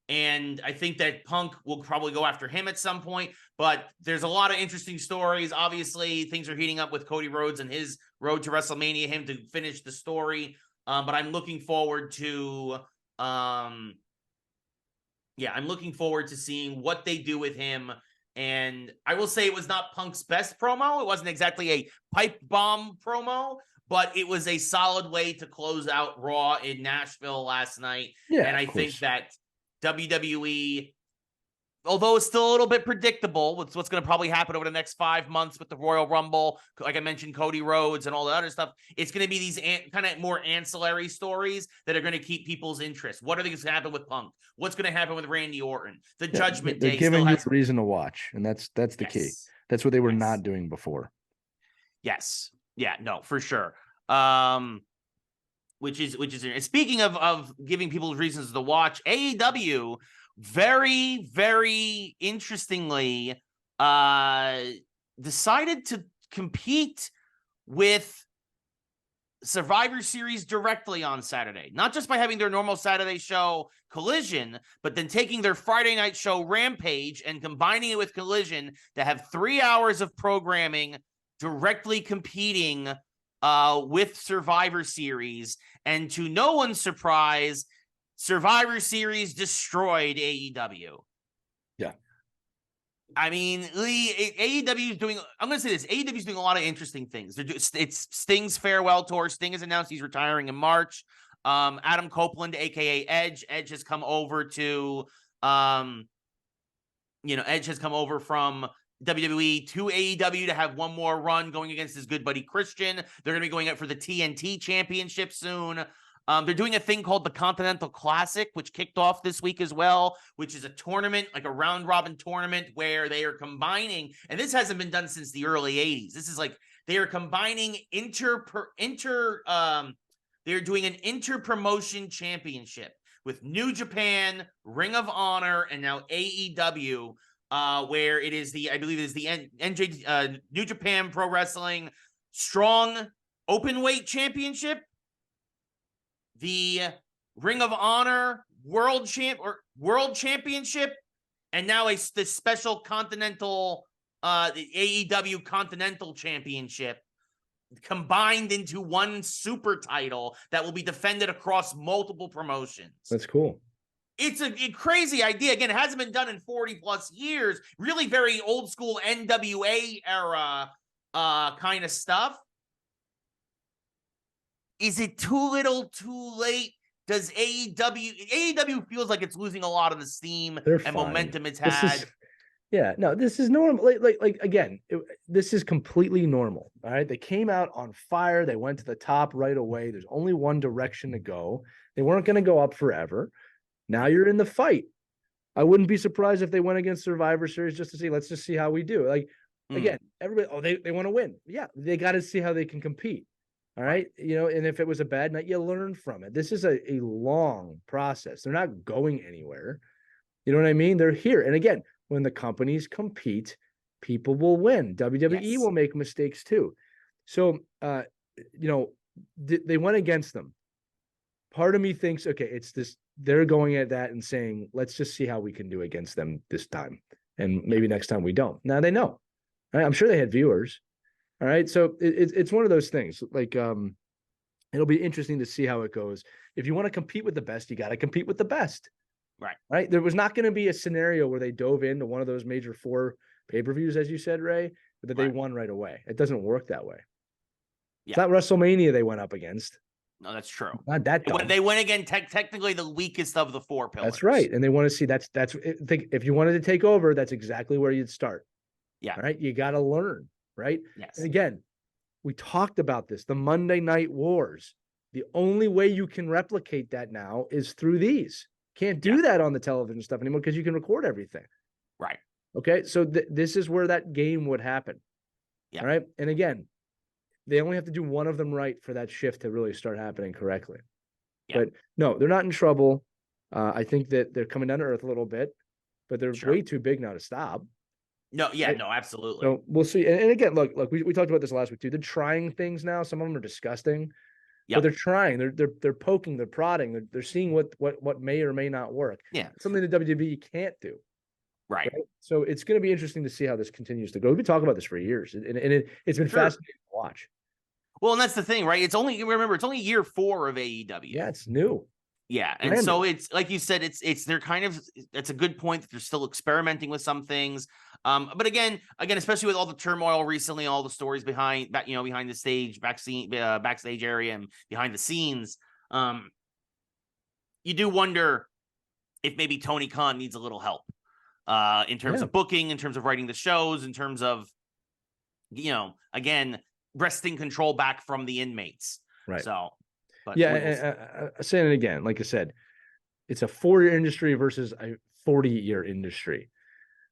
And I think that Punk will probably go after him at some point, but there's a lot of interesting stories. Obviously, things are heating up with Cody Rhodes and his road to WrestleMania, him to finish the story. But I'm looking forward to, I'm looking forward to seeing what they do with him. And I will say it was not Punk's best promo. It wasn't exactly a pipe bomb promo, but it was a solid way to close out Raw in Nashville last night. Yeah, and I think that WWE, although it's still a little bit predictable with what's going to probably happen over the next 5 months with the Royal Rumble, like I mentioned, Cody Rhodes and all the other stuff, it's going to be these kind of more ancillary stories that are going to keep people's interest. What are things going to happen with Punk? What's going to happen with Randy Orton? The Judgment Day. They're giving you a reason to watch, and that's the key. That's what they were not doing before. Yes. Yeah, no, for sure. Which is speaking of giving people reasons to watch, AEW very, very interestingly decided to compete with Survivor Series directly on Saturday, not just by having their normal Saturday show Collision, but then taking their Friday night show Rampage and combining it with Collision to have 3 hours of programming directly competing with Survivor Series, and to no one's surprise, Survivor Series destroyed AEW. Yeah. I mean, Lee, AEW is doing, I'm going to say this, AEW is doing a lot of interesting things. It's Sting's farewell tour. Sting has announced he's retiring in March. Adam Copeland, aka Edge has come over to, Edge has come over from WWE to AEW to have one more run going against his good buddy Christian. They're going to be going up for the TNT Championship soon. They're doing a thing called the Continental Classic, which kicked off this week as well, which is a tournament, like a round robin tournament where they are combining, and this hasn't been done since the early 80s. This is like they are combining they're doing an inter-promotion championship with New Japan, Ring of Honor, and now AEW, where it is I believe it is the New Japan Pro Wrestling Strong Openweight Championship, the Ring of Honor World Championship, and now the special Continental, the AEW Continental Championship, combined into one super title that will be defended across multiple promotions. That's cool. It's a crazy idea. Again, it hasn't been done in 40 plus years. Really very old school NWA era kind of stuff. Is it too little, too late? Does AEW feels like it's losing a lot of the steam and momentum it's had. This is normal. Like again, this is completely normal. All right. They came out on fire. They went to the top right away. There's only one direction to go. They weren't going to go up forever. Now you're in the fight. I wouldn't be surprised if they went against Survivor Series just to see, let's just see how we do. Like, again, everybody, they want to win. Yeah. They got to see how they can compete. All right. And if it was a bad night, you learn from it. This is a long process. They're not going anywhere. You know what I mean? They're here. And again, when the companies compete, people will win. WWE will make mistakes too. So, they went against them. Part of me thinks, okay, it's this, they're going at that and saying, let's just see how we can do against them this time. And maybe next time we don't. Now they know. Right? I'm sure they had viewers. All right. So it's one of those things. Like, it'll be interesting to see how it goes. If you want to compete with the best, you got to compete with the best. Right. There was not going to be a scenario where they dove into one of those major 4 pay-per-views, as you said, Ray, but that they won right away. It doesn't work that way. Yeah. It's not WrestleMania they went up against. No, that's true. Not that dumb. They went again, technically the weakest of the 4 pillars. That's right. And they want to see that's if you wanted to take over, that's exactly where you'd start. Yeah. All right. You got to learn. Right. Yes. And again, we talked about this, the Monday Night Wars. The only way you can replicate that now is through these. Can't do that on the television stuff anymore because you can record everything. Right. Okay. So this is where that game would happen. Yeah. All right. And again, they only have to do one of them right for that shift to really start happening correctly. Yeah. But no, they're not in trouble. I think that they're coming down to earth a little bit, but they're way too big now to stop. No, yeah, right? No, absolutely. So we'll see. And again, look, we talked about this last week too. They're trying things now. Some of them are disgusting. But they're trying. They're poking. They're prodding. They're seeing what may or may not work. Yeah, something the WWE can't do. Right. So it's going to be interesting to see how this continues to go. We've been talking about this for years, and it's been fascinating to watch. Well, and that's the thing, right? It's only year 4 of AEW. Yeah, it's new. Yeah, and so it's like you said, they're kind of, it's a good point that they're still experimenting with some things. But again, especially with all the turmoil recently, all the stories behind the stage, backstage area and behind the scenes, you do wonder if maybe Tony Khan needs a little help in terms of booking, in terms of writing the shows, in terms of, again, wresting control back from the inmates. Right. So. But saying it again, like I said, it's a 4-year industry versus a 40-year industry.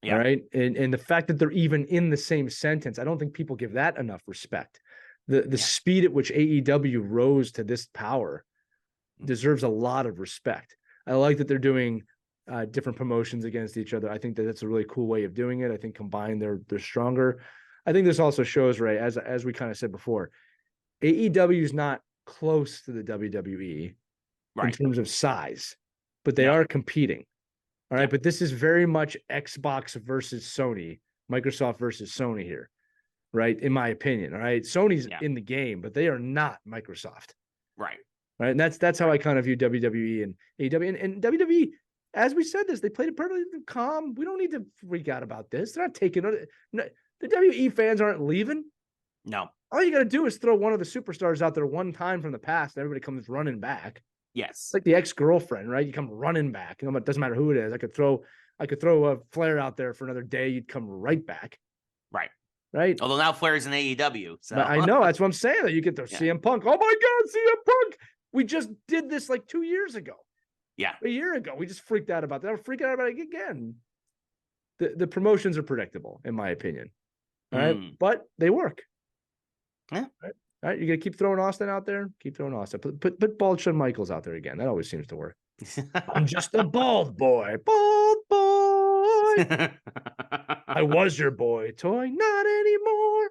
Yeah. All right. And the fact that they're even in the same sentence, I don't think people give that enough respect. The speed at which AEW rose to this power deserves a lot of respect. I like that they're doing different promotions against each other. I think that that's a really cool way of doing it. I think combined they're stronger. I think this also shows, Ray, as we kind of said before, AEW is not close to the WWE in terms of size, but they are competing. All right. But this is very much Xbox versus Sony, Microsoft versus Sony here. right? In my opinion, all right. Sony's Yeah. in the game, but they are not Microsoft. Right. Right. And that's how I kind of view WWE and AEW. And WWE, as we said this, they played it perfectly calm. We don't need to freak out about this. They're not taking it. No, the WWE fans aren't leaving. No. All you got to do is throw one of the superstars out there one time from the past, and everybody comes running back. Yes. It's like the ex-girlfriend, right? You come running back. You know, it doesn't matter who it is. I could throw a Flair out there for another day. You'd come right back. Right. Right. Although now Flair's in AEW. So but I know that's what I'm saying. That you get to CM Punk. Oh my God, CM Punk. We just did this like 2 years ago. Yeah. A year ago. We just freaked out about that. I'm freaking out about it again. The promotions are predictable, in my opinion. All right. But they work. Yeah. All right. You're gonna keep throwing Austin out there. Keep throwing Austin. Put bald Shawn Michaels out there again. That always seems to work. I'm just a bald boy. Bald boy. I was your boy toy, not anymore.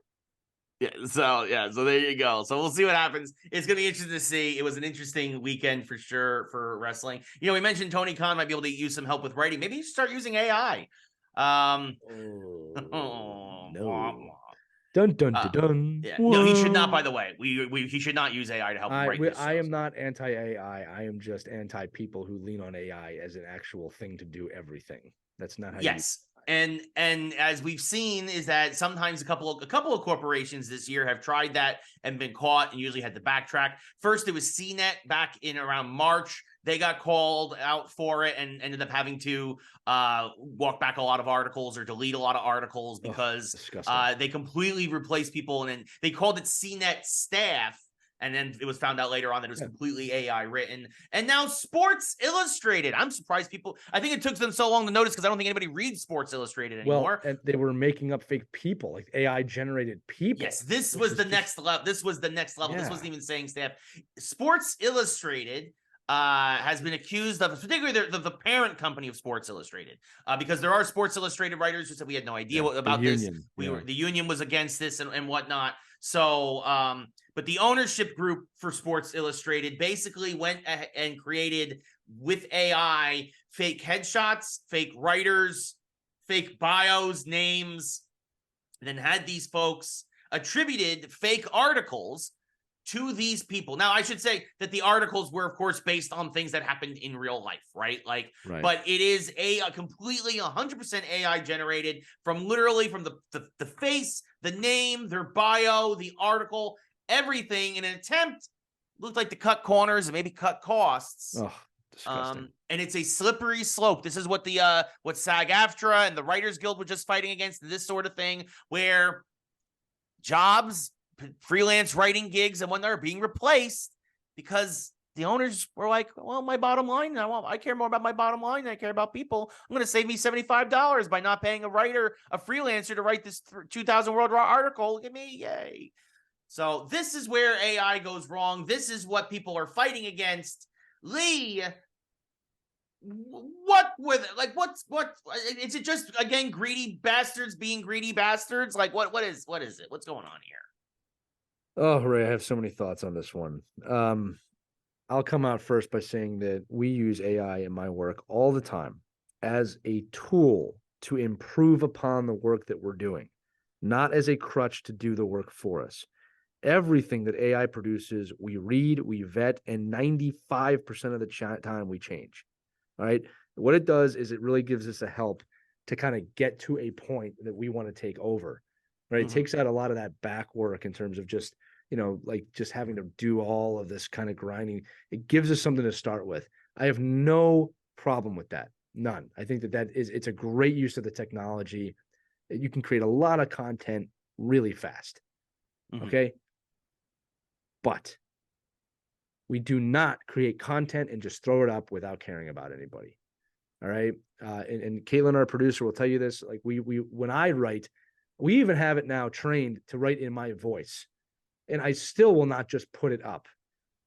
So there you go. So we'll see what happens. It's gonna be interesting to see. It was an interesting weekend for sure for wrestling. You know, we mentioned Tony Khan might be able to use some help with writing. Maybe you start using AI. No. Dun dun dun dun. Yeah. No, he should not. By the way, he should not use AI to help him write this. I am not anti-AI. I am just anti-people who lean on AI as an actual thing to do everything. That's not how. Yes. And as we've seen is that sometimes a couple of corporations this year have tried that and been caught and usually had to backtrack. First, it was CNET back in around March. They got called out for it and ended up having to walk back a lot of articles or delete a lot of articles because they completely replaced people. And they called it CNET staff. And then it was found out later on that it was completely AI written. And now Sports Illustrated. I'm surprised people. I think it took them so long to notice because I don't think anybody reads Sports Illustrated anymore. Well, and they were making up fake people, like AI generated people. Yes, this was the next level. This was the next level. This wasn't even saying staff. Sports Illustrated has been accused of, particularly the parent company of Sports Illustrated, because there are Sports Illustrated writers who said we had no idea about this. The union was against this and whatnot. So, but the ownership group for Sports Illustrated basically went and created with AI fake headshots, fake writers, fake bios, names, and then had these folks attributed fake articles to these people. Now, I should say that the articles were, of course, based on things that happened in real life, right? But it is completely 100% AI generated from literally from the face, the name, their bio, the article, everything in an attempt looked like to cut corners and maybe cut costs. Oh, disgusting. And it's a slippery slope. This is what what SAG-AFTRA and the Writers Guild were just fighting against, this sort of thing, where jobs, freelance writing gigs, and when they're being replaced because the owners were like, well, my bottom line, I care more about my bottom line than I care about people. I'm going to save me $75 by not paying a writer, a freelancer to write this 2000 World Raw article. Look at me. Yay. So this is where AI goes wrong. This is what people are fighting against. Lee, what with it? Like, what is it? Just again, greedy bastards being greedy bastards? Like, what is it? What's going on here? Oh, Ray, I have so many thoughts on this one. I'll come out first by saying that we use AI in my work all the time as a tool to improve upon the work that we're doing, not as a crutch to do the work for us. Everything that AI produces, we read, we vet, and 95% of the time we change. All right. What it does is it really gives us a help to kind of get to a point that we want to take over. Right. It takes out a lot of that back work in terms of just, like just having to do all of this kind of grinding. It gives us something to start with. I have no problem with that. None. I think it's a great use of the technology. You can create a lot of content really fast. Okay. But we do not create content and just throw it up without caring about anybody. All right. And Caitlin, our producer, will tell you this. Like when I write, we even have it now trained to write in my voice, and I still will not just put it up.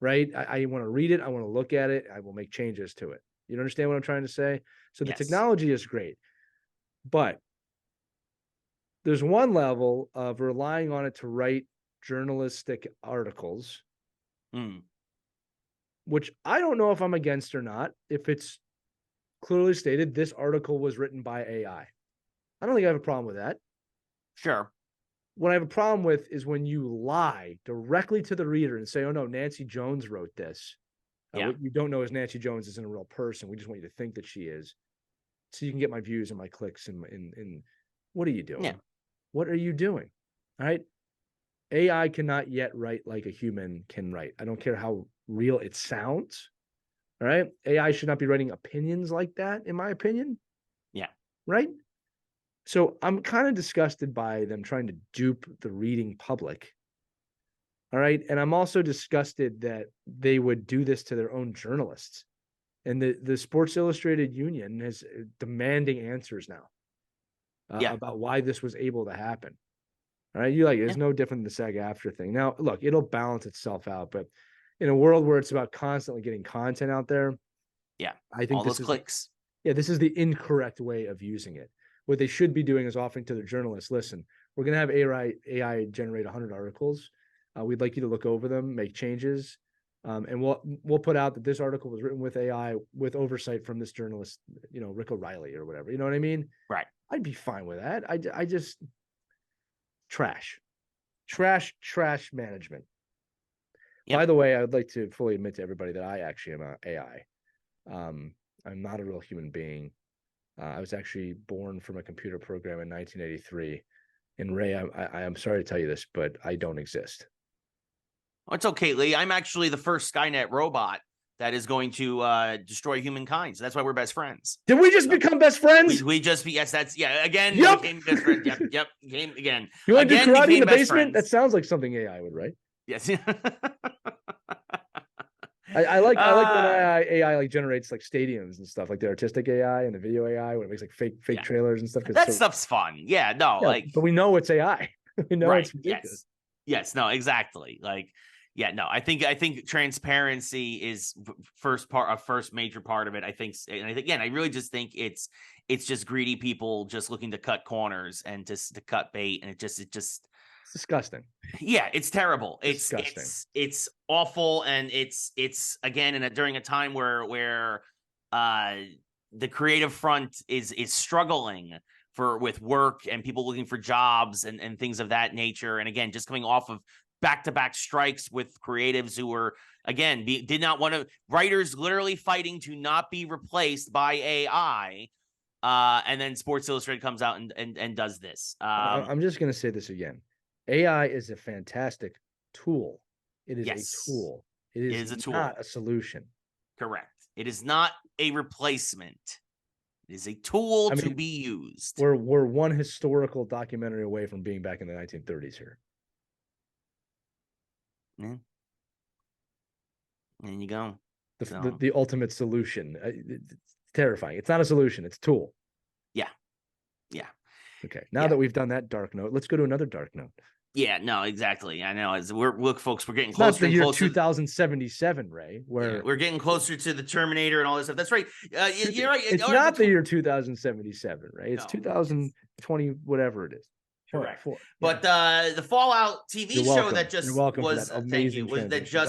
Right. I want to read it. I want to look at it. I will make changes to it. You understand what I'm trying to say? So the technology is great, but there's one level of relying on it to write journalistic articles, which I don't know if I'm against or not. If it's clearly stated this article was written by AI, I don't think I have a problem with that. Sure. what I have a problem with is when you lie directly to the reader and say, oh no, Nancy Jones wrote this. What you don't know is Nancy Jones isn't a real person. We just want you to think that she is. So you can get my views and my clicks and what are you doing? Yeah. What are you doing? All right. AI cannot yet write like a human can write. I don't care how real it sounds. All right. AI should not be writing opinions like that, in my opinion. Yeah. Right. So I'm kind of disgusted by them trying to dupe the reading public. All right. And I'm also disgusted that they would do this to their own journalists. And the Sports Illustrated Union is demanding answers now about why this was able to happen. All right. It's no different than the SAG-AFTRA thing. Now, look, it'll balance itself out. But in a world where it's about constantly getting content out there, I think all those clicks. This is the incorrect way of using it. What they should be doing is offering to their journalists, listen, we're going to have AI generate 100 articles. We'd like you to look over them, make changes. And we'll put out that this article was written with AI with oversight from this journalist, Rick O'Reilly or whatever. You know what I mean? Right. I'd be fine with that. I just trash management. Yep. By the way, I would like to fully admit to everybody that I actually am an AI. I'm not a real human being. I was actually born from a computer program in 1983. And Ray, I am sorry to tell you this, but I don't exist. Oh, it's okay, Lee. I'm actually the first Skynet robot that is going to destroy humankind. So that's why we're best friends. Did we just become best friends? We just be, yes, that's, again, yep. We became best friends. Yep, came again. You want to do karate in the basement? Friends. That sounds like something AI would write. Yes. I like when AI like generates like stadiums and stuff, like the artistic AI and the video AI when it makes like fake trailers and stuff. That stuff's fun. But we know it's AI. We know it's ridiculous. Yes, no, exactly. I think transparency is first major part of it. I think, I really just think it's just greedy people just looking to cut corners and just to cut bait, and it's disgusting. Yeah, it's terrible. Disgusting. It's awful, and it's again during a time where the creative front is struggling with work and people looking for jobs and things of that nature, and again just coming off of back-to-back strikes with creatives who were did not want to, writers literally fighting to not be replaced by AI, and then Sports Illustrated comes out and does this. I'm just going to say this again. AI is a fantastic tool. It is a tool. It is a tool, not a solution. Correct. It is not a replacement. It is a tool to be used. We're one historical documentary away from being back in the 1930s here. Yeah. There you go. The ultimate solution. It's terrifying. It's not a solution. It's a tool. Yeah. Okay. Now that we've done that dark note, let's go to another dark note. Yeah, no, exactly. I know. Look, folks, we're getting closer. Not the year 2077, Ray. Where we're getting closer to the Terminator and all this stuff. That's right. You're right. It's not the year 2077, Ray. It's 2020, whatever it is. Correct. But the Fallout TV show that just was amazing. It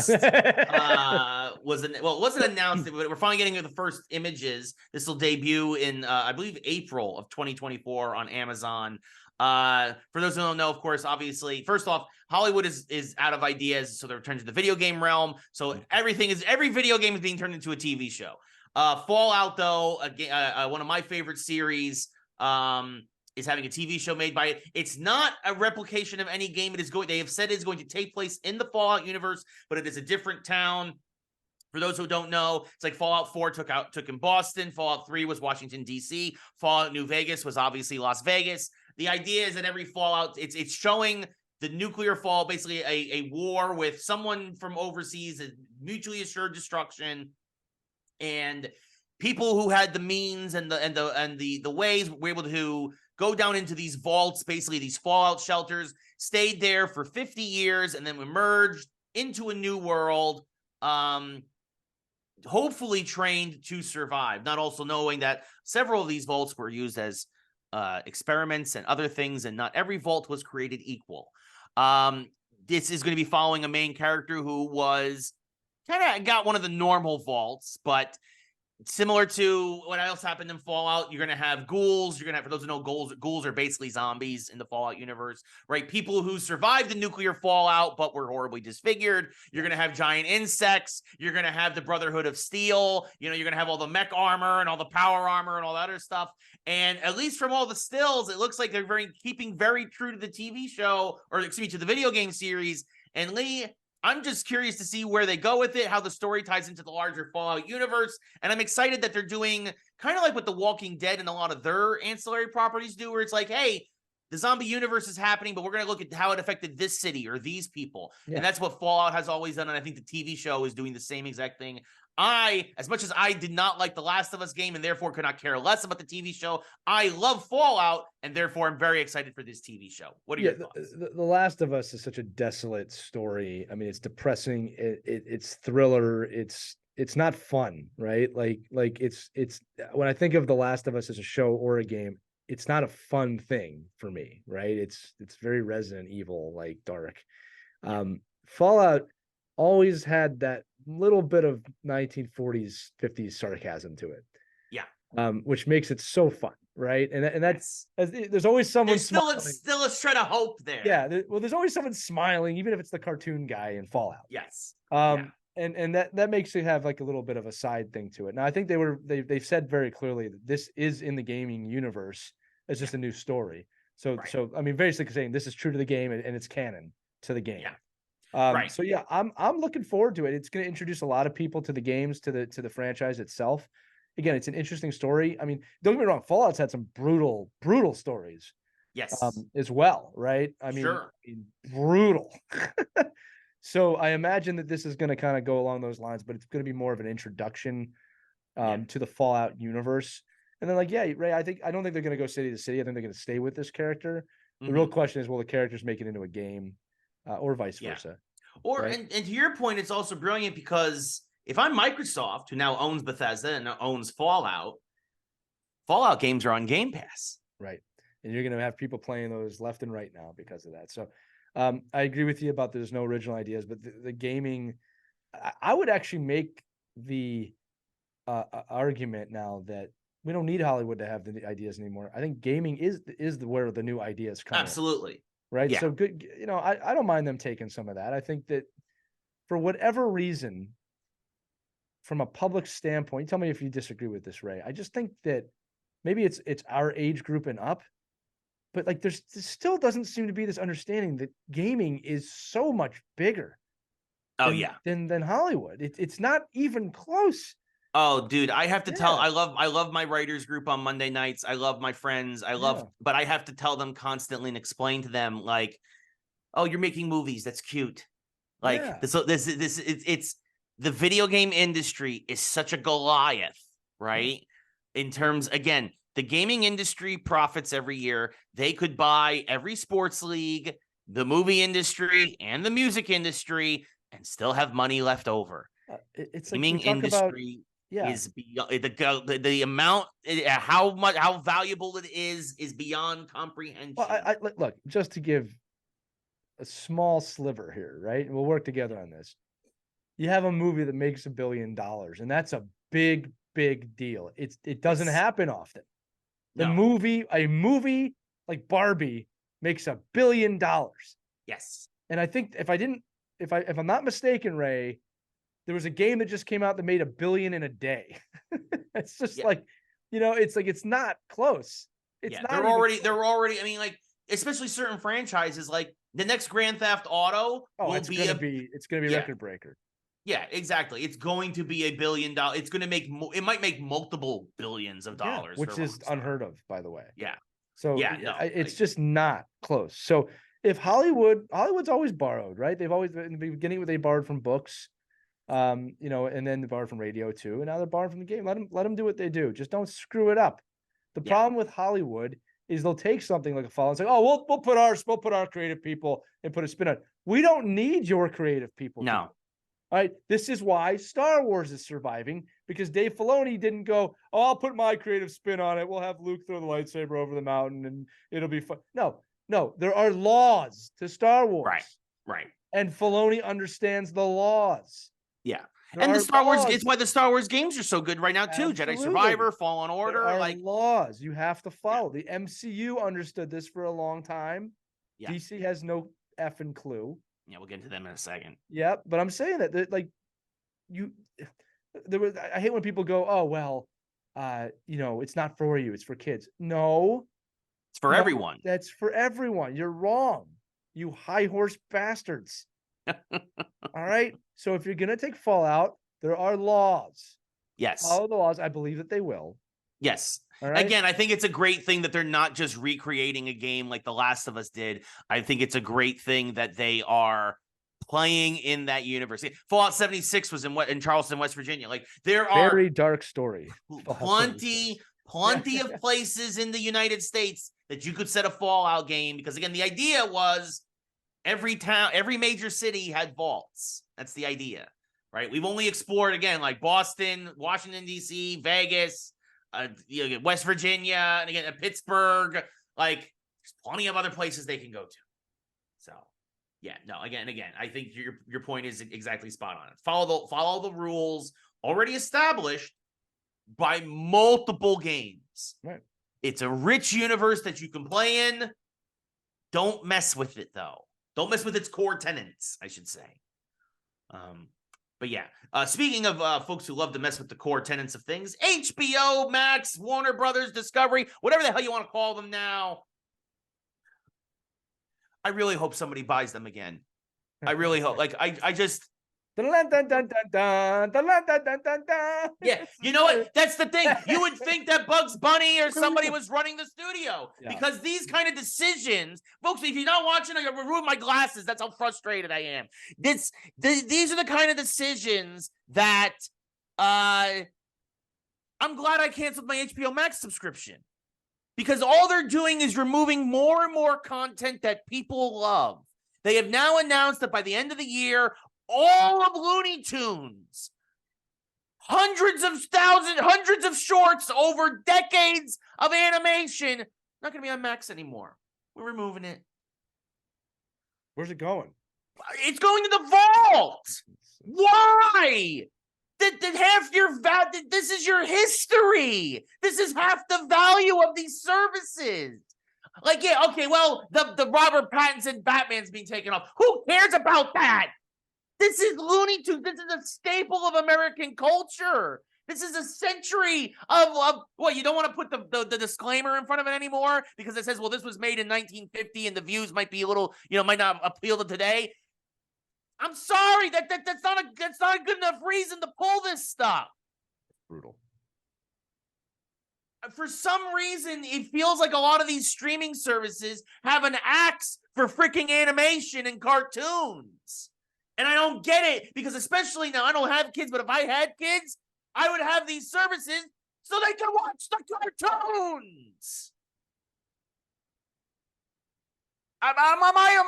wasn't announced, but we're finally getting the first images. This will debut in I believe April of 2024 on Amazon. For those who don't know, of course, obviously, first off, Hollywood is out of ideas, so they're turned to the video game realm. So every video game is being turned into a TV show. Fallout, though, one of my favorite series, is having a TV show made by it. It's not a replication of any game. They have said it's going to take place in the Fallout universe, but it is a different town. For those who don't know, it's like Fallout 4 took in Boston. Fallout 3 was Washington, D.C. Fallout New Vegas was obviously Las Vegas. The idea is that every Fallout, it's showing the nuclear fall, basically a war with someone from overseas, a mutually assured destruction, and people who had the means and the ways were able to go down into these vaults, basically these Fallout shelters, stayed there for 50 years, and then emerged into a new world, hopefully trained to survive, not also knowing that several of these vaults were used as experiments and other things, and not every vault was created equal. This is going to be following a main character who was kind of got one of the normal vaults, but Similar to what else happened in Fallout, you're going to have ghouls. You're going to have, for those who know, ghouls are basically zombies in the Fallout universe, right? People who survived the nuclear fallout but were horribly disfigured. You're going to have giant insects. You're going to have the Brotherhood of Steel. You're going to have all the mech armor and all the power armor and all that other stuff. And at least from all the stills, it looks like they're keeping very true to the TV show, or excuse me, to the video game series. And Lee, I'm just curious to see where they go with it, how the story ties into the larger Fallout universe. And I'm excited that they're doing kind of like what The Walking Dead and a lot of their ancillary properties do, where it's like, hey, the zombie universe is happening, but we're going to look at how it affected this city or these people. Yeah. And that's what Fallout has always done. And I think the TV show is doing the same exact thing. As much as I did not like the Last of Us game and therefore could not care less about the TV show, I love Fallout and therefore I'm very excited for this TV show. What are your thoughts? The Last of Us is such a desolate story. I mean, it's depressing. It's thriller. It's not fun, right? Like it's when I think of The Last of Us as a show or a game, it's not a fun thing for me, right? It's very Resident Evil, like dark. Fallout always had that little bit of 1940s, 50s sarcasm to it. Yeah. Which makes it so fun, right? And that's there's always someone there's still a shred of hope there. Yeah, there's always someone smiling, even if it's the cartoon guy in Fallout. Yes. And that makes it have like a little bit of a side thing to it. Now I think they've said very clearly that this is in the gaming universe. It's just a new story. So I mean, basically saying this is true to the game and it's canon to the game. Yeah. So yeah, I'm looking forward to it. It's going to introduce a lot of people to the games, to the franchise itself. Again, it's an interesting story. I mean, don't get me wrong, Fallout's had some brutal stories. Yes. As well, right? I mean, brutal. So I imagine that this is going to kind of go along those lines, but it's going to be more of an introduction to the Fallout universe. And then Ray, I don't think they're going to go city to city. I think they're going to stay with this character. The real question is, will the characters make it into a game? Or vice versa. Or right? and to your point, it's also brilliant because if I'm Microsoft, who now owns Bethesda and owns Fallout games are on Game Pass. Right. And you're going to have people playing those left and right now because of that. So I agree with you about there's no original ideas, but the gaming, I would actually make the argument now that we don't need Hollywood to have the ideas anymore. I think gaming is where the new ideas come. Absolutely. Right. Yeah. So good. I don't mind them taking some of that. I think that for whatever reason, from a public standpoint, tell me if you disagree with this, Ray. I just think that maybe it's our age group and up, but like there still doesn't seem to be this understanding that gaming is so much bigger. Than Hollywood. It's not even close. Oh, dude, I have to tell, I love my writers group on Monday nights. I love my friends. But I have to tell them constantly and explain to them like, oh, you're making movies. That's cute. Like it's the video game industry is such a Goliath, right? In terms, again, the gaming industry profits every year. They could buy every sports league, the movie industry, and the music industry and still have money left over. It's gaming industry. Is beyond the amount, how valuable it is beyond comprehension. Well, I look, just to give a small sliver here, right? And we'll work together on this. You have a movie that makes $1 billion, and that's a big deal. It doesn't happen often. A movie like Barbie makes $1 billion. Yes. And I think if I'm not mistaken, Ray, there was a game that just came out that made $1 billion in a day. It's just it's not close. It's not. They're already. I mean, like especially certain franchises, like the next Grand Theft Auto. It's gonna be record breaker. Yeah, exactly. It's going to be $1 billion. It's going to make. It might make multiple billions of dollars, which is unheard of, by the way. Yeah. So it's just not close. So if Hollywood's always borrowed, right? They've always in the beginning they borrowed from books. And then they borrowed from radio too, and now they're borrowing from the game. Let them do what they do. Just don't screw it up. The problem with Hollywood is they'll take something like a Fallout and say, "Oh, we'll put our creative people and put a spin on it." We don't need your creative people. No. All right. This is why Star Wars is surviving, because Dave Filoni didn't go, "Oh, I'll put my creative spin on it. We'll have Luke throw the lightsaber over the mountain and it'll be fun." No. There are laws to Star Wars. Right. And Filoni understands the laws. Yeah. And the Star Wars, it's why the Star Wars games are so good right now too. Absolutely. Jedi Survivor, Fallen Order, there are like laws you have to follow. The MCU understood this for a long time. Yeah. DC has no effing clue. Yeah, we'll get into them in a second. Yeah, but I'm saying that like I hate when people go, oh well, it's not for you, it's for kids. No, it's for everyone. That's for everyone. You're wrong, you high horse bastards. All right. So if you're gonna take Fallout, there are laws. Yes. Follow the laws. I believe that they will. Yes. All right? Again, I think it's a great thing that they're not just recreating a game like The Last of Us did. I think it's a great thing that they are playing in that universe. Fallout 76 was in Charleston, West Virginia. Like there are very dark story. Plenty of places in the United States that you could set a Fallout game, because again, the idea was every town, every major city had vaults. That's the idea, right? We've only explored again like Boston, Washington D.C., Vegas, West Virginia, and again Pittsburgh. Like there's plenty of other places they can go to. So yeah, no, again, I think your point is exactly spot on. Follow the rules already established by multiple games. Right. It's a rich universe that you can play in. Don't mess with it though. Don't mess with its core tenets, I should say. But yeah, speaking of folks who love to mess with the core tenets of things, HBO Max, Warner Brothers, Discovery, whatever the hell you want to call them now. I really hope somebody buys them again. I really hope. Like, I just. Yeah, you know what? That's the thing. You would think that Bugs Bunny or somebody was running the studio, because these kind of decisions, folks, if you're not watching, I ruined my glasses. That's how frustrated I am. These are the kind of decisions that I'm glad I canceled my HBO Max subscription, because all they're doing is removing more and more content that people love. They have now announced that by the end of the year, all of Looney Tunes, hundreds of shorts over decades of animation, not going to be on Max anymore. We're removing it. Where's it going? It's going to the vault. Why? That half your this is your history. This is half the value of these services. Like, yeah, okay, well, the Robert Pattinson Batman's being taken off. Who cares about that? This is Looney Tunes. This is a staple of American culture. This is a century of what, you don't want to put the disclaimer in front of it anymore because it says, well, this was made in 1950 and the views might be a little, might not appeal to today. I'm sorry, that's not a good enough reason to pull this stuff. Brutal. For some reason, it feels like a lot of these streaming services have an axe for freaking animation and cartoons. And I don't get it, because especially now, I don't have kids, but if I had kids, I would have these services so they can watch the cartoons. Am I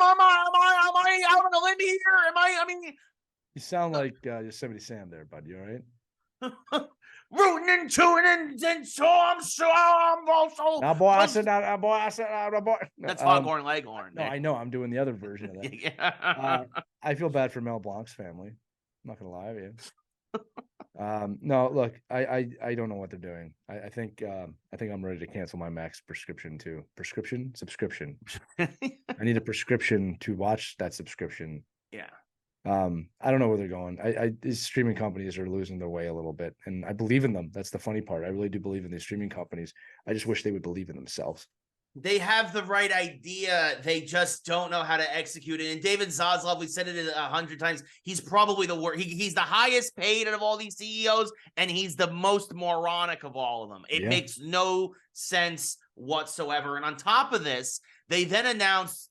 out on a limb here? I mean... You sound like Yosemite Sam there, bud. You all right? Rooting and tooting and so I'm also. Now, boy, I said, boy. That's Foghorn Leghorn. No, I know. I'm doing the other version of that. I feel bad for Mel Blanc's family. I'm not gonna lie to you. No, look, I don't know what they're doing. I think I'm ready to cancel my Max subscription too. Subscription. I need a prescription to watch that subscription. Yeah. I don't know where they're going. These streaming companies are losing their way a little bit, and I believe in them. That's the funny part. I really do believe in these streaming companies. I just wish they would believe in themselves. They have the right idea. They just don't know how to execute it. And David Zaslav, we said it 100 times. He's probably the worst. He's the highest paid of all these CEOs, and he's the most moronic of all of them. It makes no sense whatsoever. And on top of this, they then announced,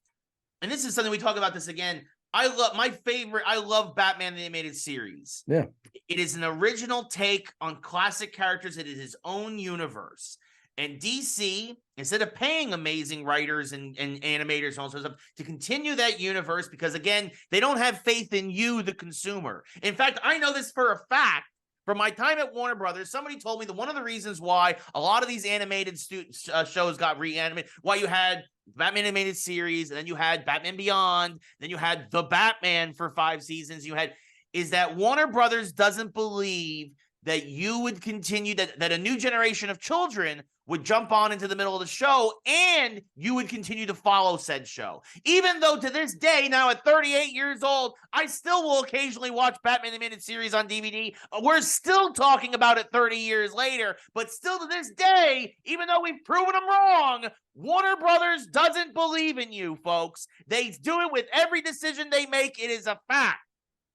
and this is something we talk about this again. I love Batman the Animated Series. Yeah. It is an original take on classic characters. It is his own universe. And DC, instead of paying amazing writers and animators and all sorts of stuff to continue that universe, because again, they don't have faith in you, the consumer. In fact, I know this for a fact. From my time at Warner Brothers, somebody told me that one of the reasons why a lot of these animated shows got reanimated, why you had Batman Animated Series, and then you had Batman Beyond, then you had The Batman for 5 seasons, you had is that Warner Brothers doesn't believe that you would continue, that a new generation of children would jump on into the middle of the show and you would continue to follow said show. Even though to this day, now at 38 years old, I still will occasionally watch Batman the Animated Series on DVD. We're still talking about it 30 years later, but still to this day, even though we've proven them wrong, Warner Brothers doesn't believe in you, folks. They do it with every decision they make. It is a fact.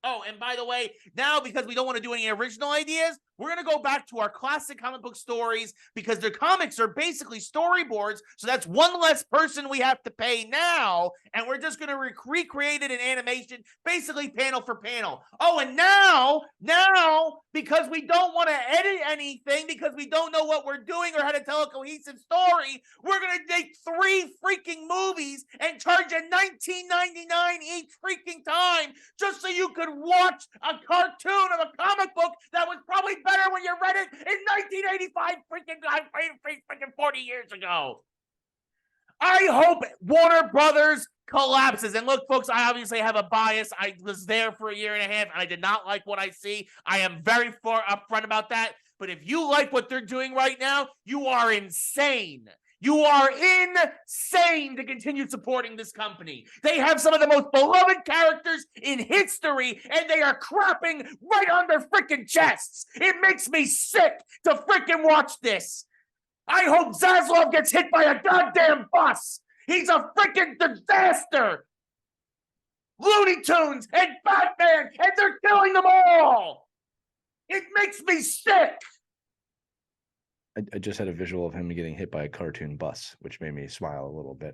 Oh, and by the way, now because we don't want to do any original ideas, we're going to go back to our classic comic book stories because their comics are basically storyboards. So that's one less person we have to pay now. And we're just going to recreate it in animation, basically panel for panel. Oh, and now, because we don't want to edit anything, because we don't know what we're doing or how to tell a cohesive story, we're going to make 3 freaking movies and charge you $19.99 each freaking time just so you could watch a cartoon of a comic book that was probably better when you read it in 1985 freaking 40 years ago. I hope Warner Brothers collapses. And look, folks, I obviously have a bias. I was there for a year and a half, and I did not like what I see. I am very upfront about that. But if you like what they're doing right now, you are insane. You are insane to continue supporting this company. They have some of the most beloved characters in history, and they are crapping right on their freaking chests. It makes me sick to freaking watch this. I hope Zaslav gets hit by a goddamn bus. He's a freaking disaster. Looney Tunes and Batman, and they're killing them all. It makes me sick. I just had a visual of him getting hit by a cartoon bus, which made me smile a little bit.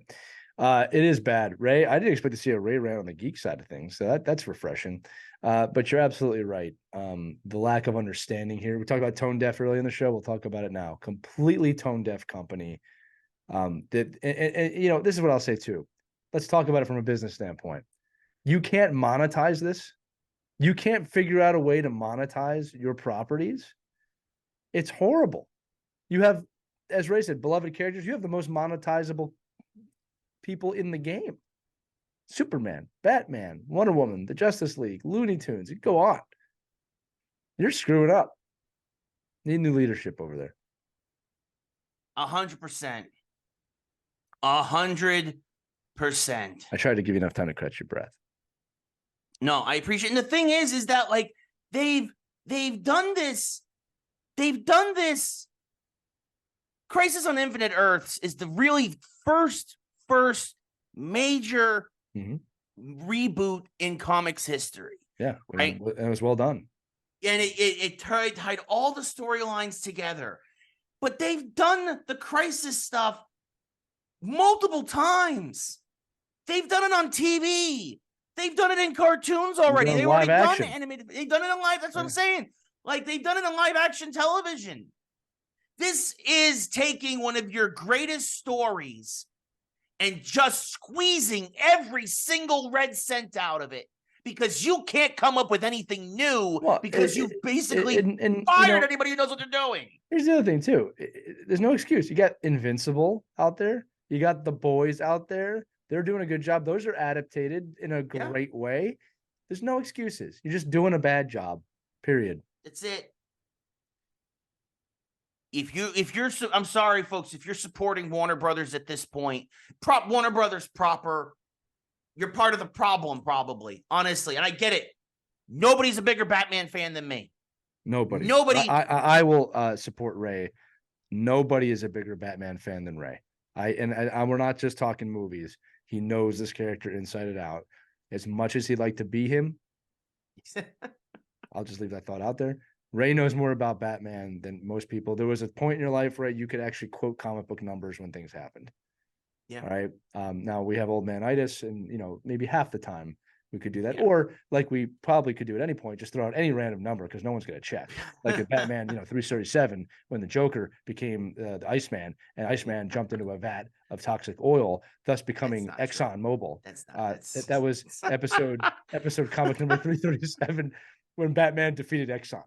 It is bad. Ray, I didn't expect to see a Ray rant on the Geek side of things, so that's refreshing. But you're absolutely right. The lack of understanding here. We talked about tone deaf early in the show. We'll talk about it now. Completely tone deaf company. And you know, this is what I'll say too. Let's talk about it from a business standpoint. You can't monetize this. You can't figure out a way to monetize your properties. It's horrible. You have, as Ray said, beloved characters. You have the most monetizable people in the game. Superman, Batman, Wonder Woman, the Justice League, Looney Tunes. You go on. You're screwing up. Need new leadership over there. 100%. 100%. I tried to give you enough time to catch your breath. No, I appreciate it. And the thing is that like they've done this. They've done this. Crisis on Infinite Earths is the really first major reboot in comics history. Yeah, right. And it was well done. And it tied all the storylines together. But they've done the Crisis stuff multiple times. They've done it on TV. They've done it in cartoons already. They've already done animated. They've done it in live. That's what I'm saying. Like they've done it in live action television. This is taking one of your greatest stories and just squeezing every single red cent out of it because you can't come up with anything new because you've basically fired anybody who knows what they're doing. Here's the other thing, too. There's no excuse. You got Invincible out there. You got The Boys out there. They're doing a good job. Those are adapted in a great way. There's no excuses. You're just doing a bad job, period. That's it. I'm sorry, folks, if you're supporting Warner Brothers at this point, Warner Brothers proper, you're part of the problem, probably, honestly. And I get it. Nobody's a bigger Batman fan than me. Nobody. I will support Ray. Nobody is a bigger Batman fan than Ray. We're not just talking movies. He knows this character inside and out. As much as he'd like to be him, I'll just leave that thought out there. Ray knows more about Batman than most people. There was a point in your life, Ray, you could actually quote comic book numbers when things happened. Yeah. All right. Now we have old man-itis, and maybe half the time we could do that. Or like we probably could do at any point, just throw out any random number because no one's going to check. Like if Batman, 337, when the Joker became the Iceman, and Iceman jumped into a vat of toxic oil, thus becoming ExxonMobil. That was episode comic number 337 when Batman defeated Exxon.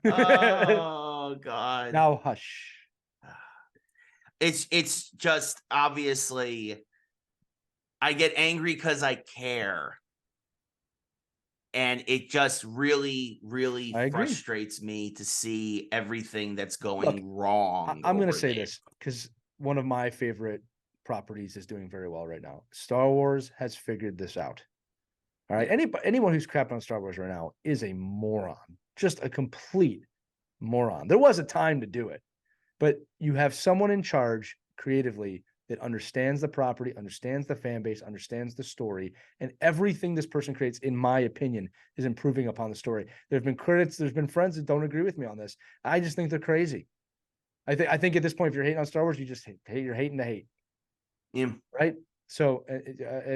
Oh God. Now hush. It's just obviously I get angry because I care. And it just really, really I agree. frustrates me to see everything that's going wrong. I'm going to say this because one of my favorite properties is doing very well right now. Star Wars has figured this out. All right. Anyone who's crapping on Star Wars right now is a moron, just a complete moron. There was a time to do it, but you have someone in charge creatively that understands the property, understands the fan base, understands the story, and everything this person creates, in my opinion, is improving upon the story. There have been critics, there's been friends that don't agree with me on this. I just think they're crazy. I think at this point, if you're hating on Star Wars, you just hate. You're hating to hate. Yeah. Right. So,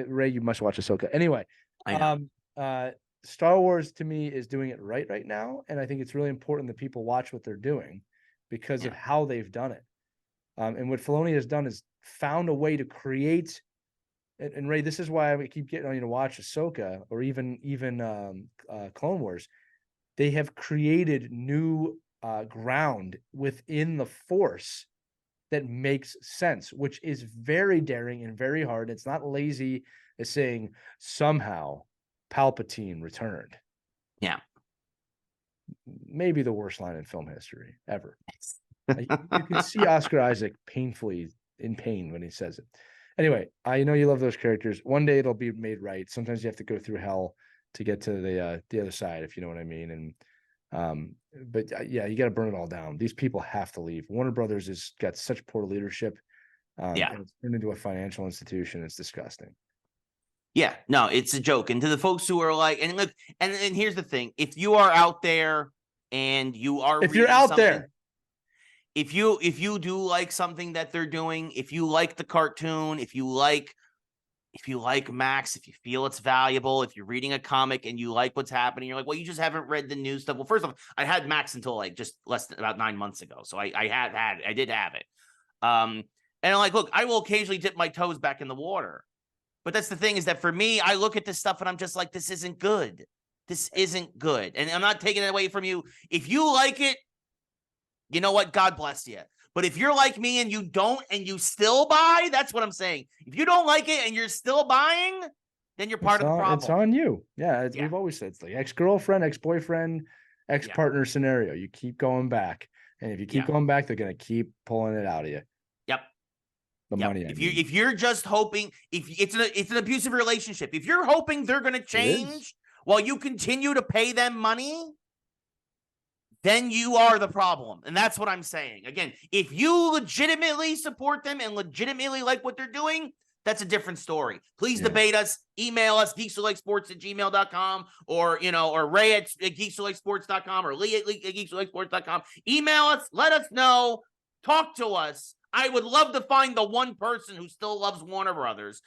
Ray, you must watch Ahsoka. Anyway, I know. Star Wars to me is doing it right now, and I think it's really important that people watch what they're doing because of how they've done it. And what Filoni has done is found a way to create. And Ray, this is why I keep getting on you to watch Ahsoka or even Clone Wars. They have created new ground within the Force that makes sense, which is very daring and very hard. It's not lazy as saying somehow Palpatine returned. Yeah. Maybe the worst line in film history ever. You can see Oscar Isaac painfully in pain when he says it. Anyway, I know you love those characters. One day it'll be made right. Sometimes you have to go through hell to get to the other side, if you know what I mean. And yeah, you got to burn it all down. These people have to leave. Warner Brothers has got such poor leadership. And it's turned into a financial institution. It's disgusting. Yeah, no, it's a joke. And to the folks who are like, and look, and here's the thing: if you are out there and you are, if you're out there, if you do like something that they're doing, if you like the cartoon, if you like Max, if you feel it's valuable, if you're reading a comic and you like what's happening, you're like, well, you just haven't read the new stuff. Well, first off, I had Max until like just less than about 9 months ago, so I did have it. And I'm like, look, I will occasionally dip my toes back in the water. But that's the thing is that for me, I look at this stuff and I'm just like, this isn't good. This isn't good. And I'm not taking it away from you. If you like it, you know what? God bless you. But if you're like me and you don't and you still buy, that's what I'm saying. If you don't like it and you're still buying, then you're part of the problem. It's on you. Yeah, we've always said it's like ex-girlfriend, ex-boyfriend, ex-partner scenario. You keep going back. And if you keep going back, they're going to keep pulling it out of you. Yep. Money. If you're just hoping, if it's an abusive relationship, if you're hoping they're going to change while you continue to pay them money, then you are the problem. And that's what I'm saying. Again, if you legitimately support them and legitimately like what they're doing, that's a different story. Please debate us, email us, geekswholikesports@gmail.com, or Ray at geekswholikesports.com, or Lee at geekswholikesports.com. Email us, let us know, talk to us. I would love to find the one person who still loves Warner Brothers,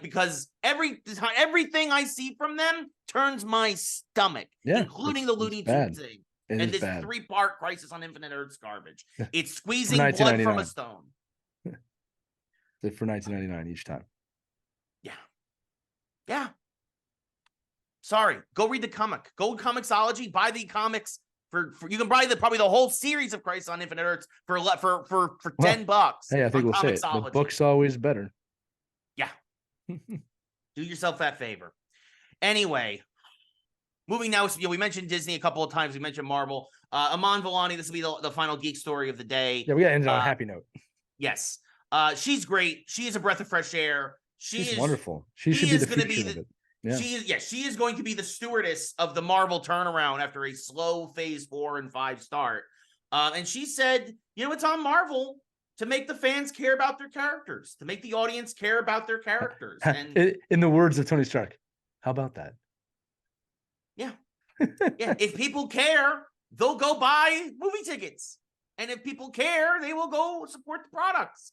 because everything I see from them turns my stomach, including the Looney Tunes thing. And this 3-part Crisis on Infinite Earths garbage. It's squeezing blood from a stone. For $19.99 each time. Yeah. Sorry. Go read the comic. Go Comixology. Buy the comics. You can buy probably the whole series of Crisis on Infinite Earths for $10. Hey, I think we'll say it. The book's always better. Yeah. Do yourself that favor. Anyway, moving now, we mentioned Disney a couple of times. We mentioned Marvel. Iman Vellani, this will be the final geek story of the day. Yeah, we got to end on a happy note. Yes. She's great. She is a breath of fresh air. She's wonderful. She should be the future of it. Yeah. She is going to be the stewardess of the Marvel turnaround after a slow phase 4 and 5 start. And she said, it's on Marvel to make the fans care about their characters, to make the audience care about their characters. And in the words of Tony Stark, how about that? Yeah. Yeah. If people care, they'll go buy movie tickets. And if people care, they will go support the products.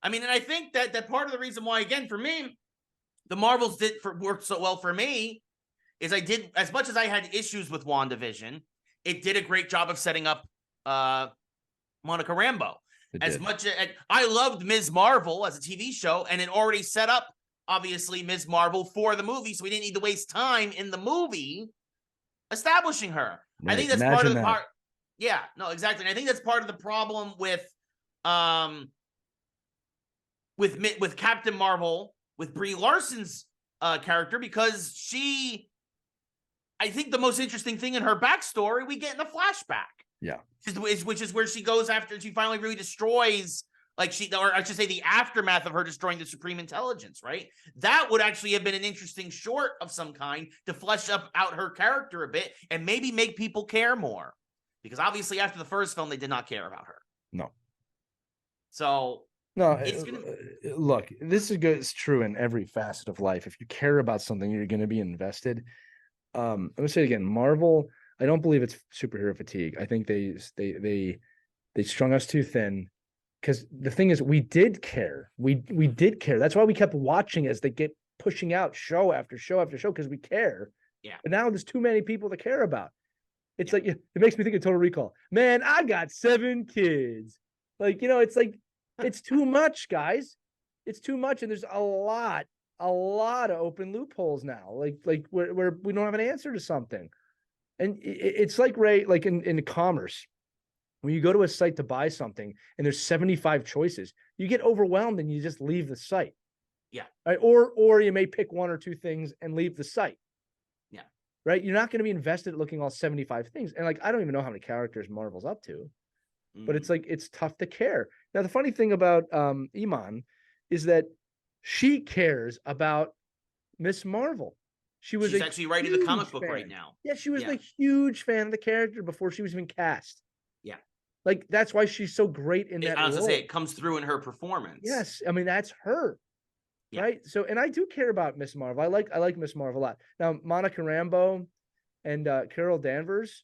I mean, and I think that part of the reason why, again, for me, the Marvels worked so well for me is as much as I had issues with WandaVision, it did a great job of setting up Monica Rambeau. As much as I loved Ms. Marvel as a TV show, and it already set up, obviously, Ms. Marvel for the movie, so we didn't need to waste time in the movie establishing her. Right. I think that's part of the part. Yeah, no, exactly. And I think that's part of the problem with Captain Marvel, with Brie Larson's character, because I think the most interesting thing in her backstory, we get in a flashback. Yeah. Which is where she goes after she finally really destroys, or I should say the aftermath of her destroying the Supreme Intelligence, right? That would actually have been an interesting short of some kind to flesh out her character a bit and maybe make people care more. Because obviously after the first film, they did not care about her. No. So no, look, this is good. It's true in every facet of life. If you care about something, you're going to be invested. I'm going to say it again, Marvel, I don't believe it's superhero fatigue. I think they strung us too thin. Because the thing is, we did care. We did care. That's why we kept watching as they get pushing out show after show after show, because we care. Yeah. But now there's too many people to care about. It's like, it makes me think of Total Recall. Man, I got 7 kids. Like, it's like, it's too much, guys. It's too much. And there's a lot of open loopholes now. Like where we don't have an answer to something. And it's like, Ray, like in commerce. When you go to a site to buy something and there's 75 choices, you get overwhelmed and you just leave the site. Yeah. Right. Or you may pick 1 or 2 things and leave the site. Yeah. Right. You're not going to be invested looking all 75 things. And like, I don't even know how many characters Marvel's up to, but it's like, it's tough to care. Now, the funny thing about Iman is that she cares about Miss Marvel. She's actually writing the comic book right now. Yeah. She was a huge fan of the character before she was even cast. Yeah. Like, that's why she's so great in that role. I was going to say, it comes through in her performance. Yes. I mean, that's her. Yeah. Right. So, and I do care about Miss Marvel. I like Miss Marvel a lot. Now, Monica Rambeau and Carol Danvers,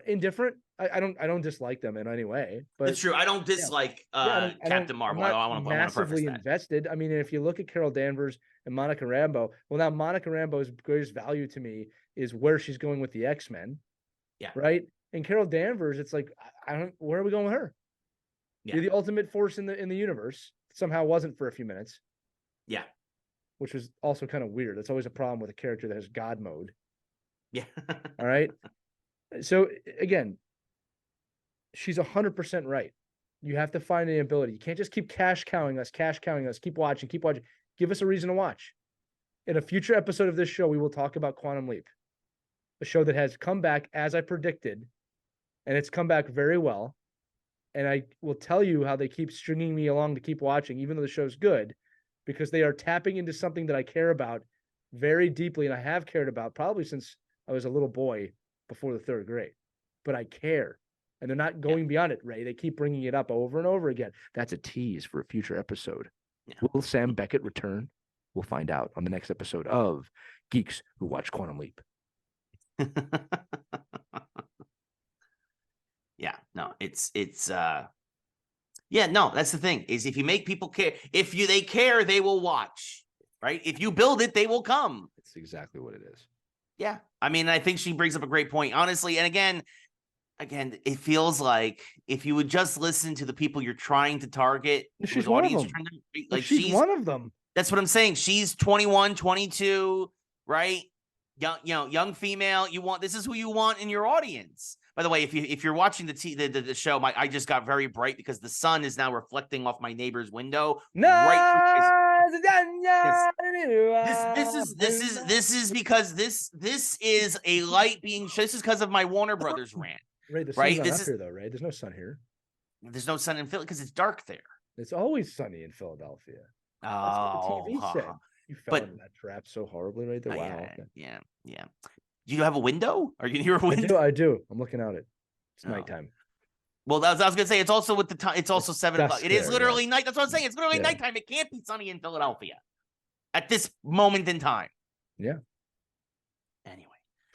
indifferent. I don't dislike them in any way. But it's true. I don't dislike Captain Marvel. I want to massively invested. I mean, if you look at Carol Danvers and Monica Rambeau, well, now Monica Rambeau's greatest value to me is where she's going with the X-Men. Yeah. Right. And Carol Danvers, it's like, where are we going with her? Yeah. You're the ultimate force in the universe. Somehow wasn't for a few minutes. Yeah. Which was also kind of weird. That's always a problem with a character that has God mode. Yeah. All right. So again, she's 100% right. You have to find the ability. You can't just keep cash cowing us, keep watching. Give us a reason to watch. In a future episode of this show, we will talk about Quantum Leap, a show that has come back as I predicted. And it's come back very well. And I will tell you how they keep stringing me along to keep watching, even though the show's good, because they are tapping into something that I care about very deeply. And I have cared about probably since I was a little boy before the 3rd grade. But I care. And they're not going beyond it, Ray. They keep bringing it up over and over again. That's a tease for a future episode. Yeah. Will Sam Beckett return? We'll find out on the next episode of Geeks Who Watch Quantum Leap. Yeah, no, it's that's the thing, is if you make people care, they care, they will watch, right? If you build it, they will come. That's exactly what it is. Yeah. I mean, I think she brings up a great point, honestly. And again, it feels like if you would just listen to the people you're trying to target, she's one of them. She's one of them. That's what I'm saying. She's 21, 22, right? Young female. This is who you want in your audience. By the way, if you're watching the show, I just got very bright because the sun is now reflecting off my neighbor's window. No, this is because this is a light being. This is because of my Warner Brothers rant. Ray, the sun's not up here, though, Ray. There's no sun here. There's no sun in Philly because it's dark there. It's always sunny in Philadelphia. That's what the TV said. You fell into that trap so horribly right there. Wow. Yeah. Do you have a window? Are you near a window? I do. I'm looking out it. It's nighttime. Well, I was going to say, it's also with the time. It's also 7 o'clock. It is literally night. That's what I'm saying. It's literally nighttime. It can't be sunny in Philadelphia at this moment in time. Yeah.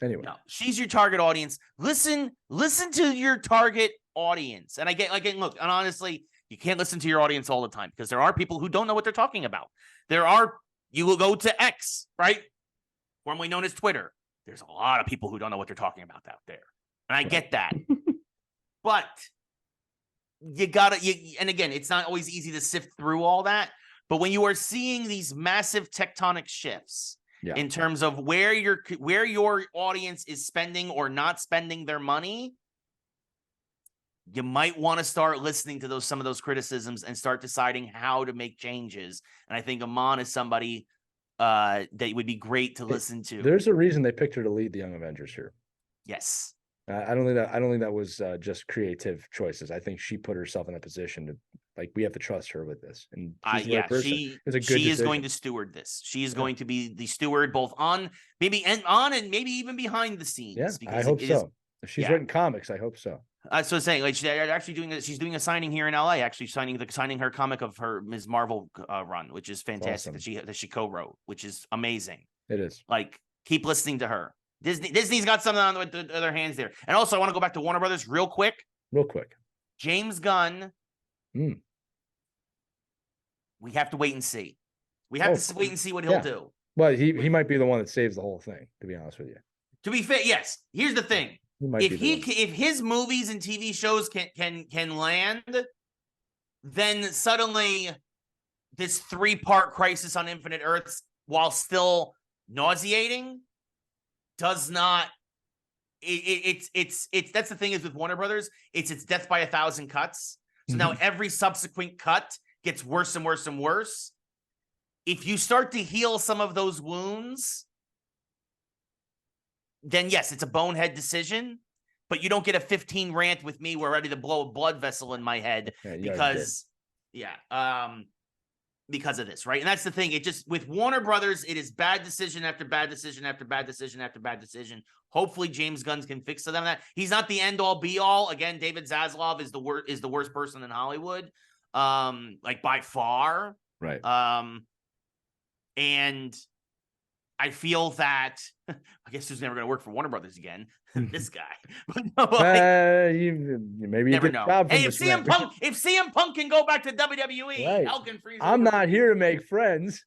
Anyway, no, she's your target audience. Listen to your target audience. And look, and honestly, you can't listen to your audience all the time because there are people who don't know what they're talking about. You will go to X, right? Formerly known as Twitter. There's a lot of people who don't know what they're talking about out there. And I get that. But and again, it's not always easy to sift through all that. But when you are seeing these massive tectonic shifts in terms of where your audience is spending or not spending their money, you might want to start listening to some of those criticisms and start deciding how to make changes. And I think Iman is somebody that would be great to listen to. There's a reason they picked her to lead the Young Avengers here. Yes. I don't think that was just creative choices. I think she put herself in a position to, like, we have to trust her with this, and she's the right person. She is going to steward this. She is going to be the steward both on and maybe even behind the scenes. Yeah, because I hope so. If she's written comics, I hope so. So saying, like, she's doing a signing here in LA, actually signing her comic of her Ms. Marvel run, which is fantastic. Awesome. That she co-wrote, which is amazing. It is. Like, keep listening to her. Disney's got something on with their hands there. And also, I want to go back to Warner Brothers real quick. James Gunn. We have to wait and see. We have to wait and see what he'll do. Well, he might be the one that saves the whole thing, to be honest with you. To be fair, yes. Here's the thing. If his movies and TV shows can land, then suddenly this 3-part Crisis on Infinite Earths, while still nauseating, does not. It's that's the thing is with Warner Brothers, it's death by 1,000 cuts. So now every subsequent cut gets worse and worse and worse. If you start to heal some of those wounds, then yes, it's a bonehead decision, but you don't get a 15 rant with me where I'm ready to blow a blood vessel in my head because of this, right? And that's the thing. It just, with Warner Brothers, it is bad decision after bad decision after bad decision after bad decision. Hopefully James Gunn can fix them that. He's not the end all be all. Again, David Zaslav is the worst person in Hollywood. Like by far. Right. And I feel that I guess who's never going to work for Warner Brothers again? This guy. You maybe never you know. Job hey, if CM Punk can go back to WWE, right. hell can freeze. I'm not here to make friends.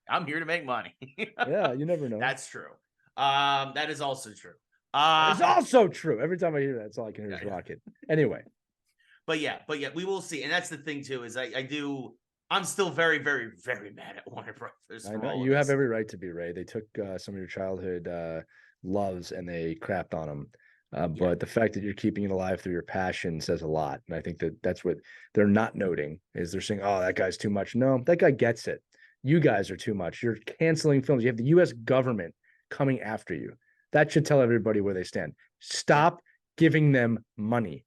I'm here to make money. Yeah, you never know. That's true. That is also true. It's also true. Every time I hear that, that's all I can hear is Rocket. Anyway. But yeah, we will see. And that's the thing too, is I'm still very, very, very mad at Warner Brothers. I know you have every right to be, Ray. They took some of your childhood loves and they crapped on them. But the fact that you're keeping it alive through your passion says a lot. And I think that's what they're not noting is they're saying, oh, that guy's too much. No, that guy gets it. You guys are too much. You're canceling films. You have the U.S. government coming after you. That should tell everybody where they stand. Stop giving them money.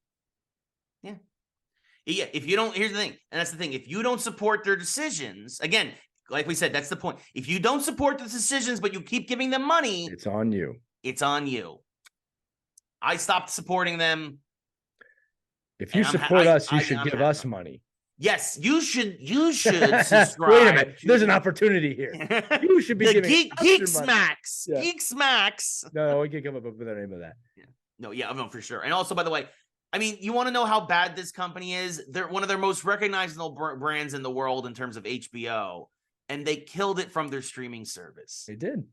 Yeah, if you don't, here's the thing, and that's the thing. If you don't support their decisions, again, like we said, that's the point. If you don't support the decisions, but you keep giving them money, it's on you. It's on you. I stopped supporting them. If you support us, you should give us money. Yes, you should subscribe. Wait a minute. There's an opportunity here. You should be giving Geek Smacks. Yeah. Geek Smacks. No, we can come up with the name of that. Yeah. No, for sure. And also, by the way, I mean, you want to know how bad this company is? They're one of their most recognizable brands in the world in terms of HBO, and they killed it from their streaming service. They did.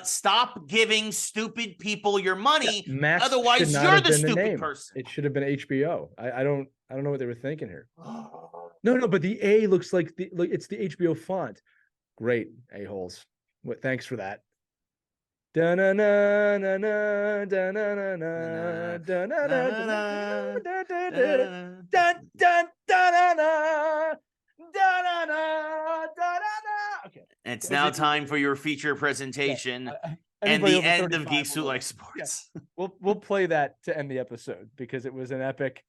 Stop giving stupid people your money. Max otherwise, you're the stupid person. It should have been HBO. I don't know what they were thinking here. No, but the A looks like it's the HBO font. Great, a-holes. Thanks for that. Da na na na na da na na na da na na da da da da da da. Okay. It's now time for your feature presentation and the end of Geeks Who Like Sports. Yeah. We'll play that to end the episode because it was an epic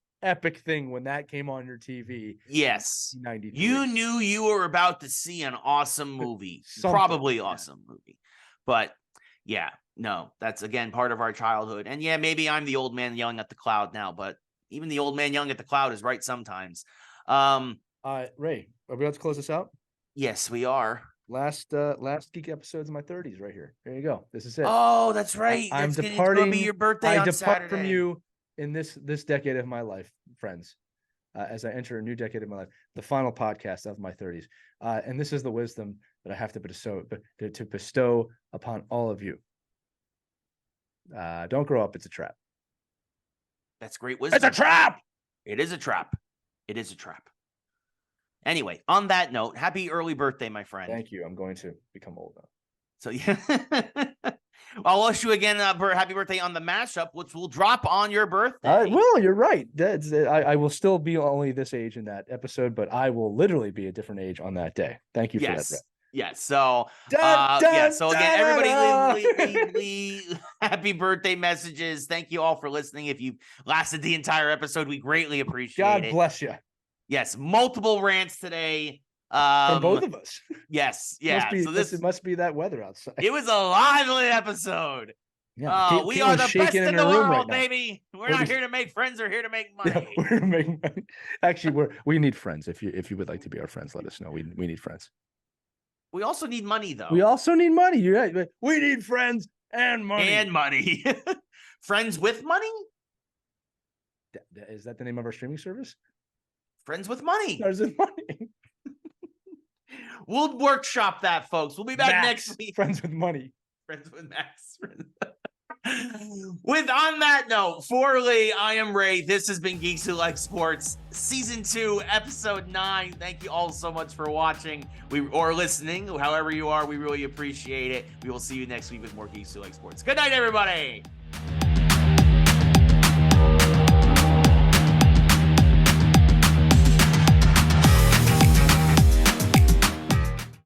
thing when that came on your TV. Yes. You knew you were about to see an awesome movie. Probably awesome movie. But yeah, no, that's again part of our childhood. And yeah, maybe I'm the old man yelling at the cloud now, but even the old man yelling at the cloud is right sometimes. Ray, are we about to close this out? Yes, we are. Last Geek episodes of my 30s right here. There you go. This is it. Oh, that's right. I'm departing. It's going to be your birthday on Saturday. From you in this decade of my life, friends. As I enter a new decade of my life, the final podcast of my 30s. And this is the wisdom that I have to bestow upon all of you. Don't grow up. It's a trap. That's great wisdom. It's a trap. It is a trap. It is a trap. Anyway, on that note, happy early birthday, my friend. Thank you. I'm going to become old now. So yeah. I'll wish you again happy birthday on the mashup, which will drop on your birthday. Well, you're right. I will still be only this age in that episode, but I will literally be a different age on that day. Thank you for that, Brett. Yes. So, so again, everybody leave happy birthday messages. Thank you all for listening. If you lasted the entire episode, we greatly appreciate it. God bless you. Yes. Multiple rants today. From both of us. Yes. Yeah. It must be that weather outside. It was a lively episode. Yeah, we are the best in the world, baby. We're not here to make friends. We're here to make money. Yeah, we're to make money. Actually, we need friends. If you would like to be our friends, let us know. We need friends. We also need money, though. We also need money. You're right. We need friends and money. And money. Friends with money? Is that the name of our streaming service? Friends with money. Friends with money. We'll workshop that, folks. We'll be back next week. Friends with money. Friends with Max. On that note, for Lee, I am Ray. This has been Geeks Who Like Sports, Season 2, Episode 9. Thank you all so much for watching or listening. However you are, we really appreciate it. We will see you next week with more Geeks Who Like Sports. Good night, everybody.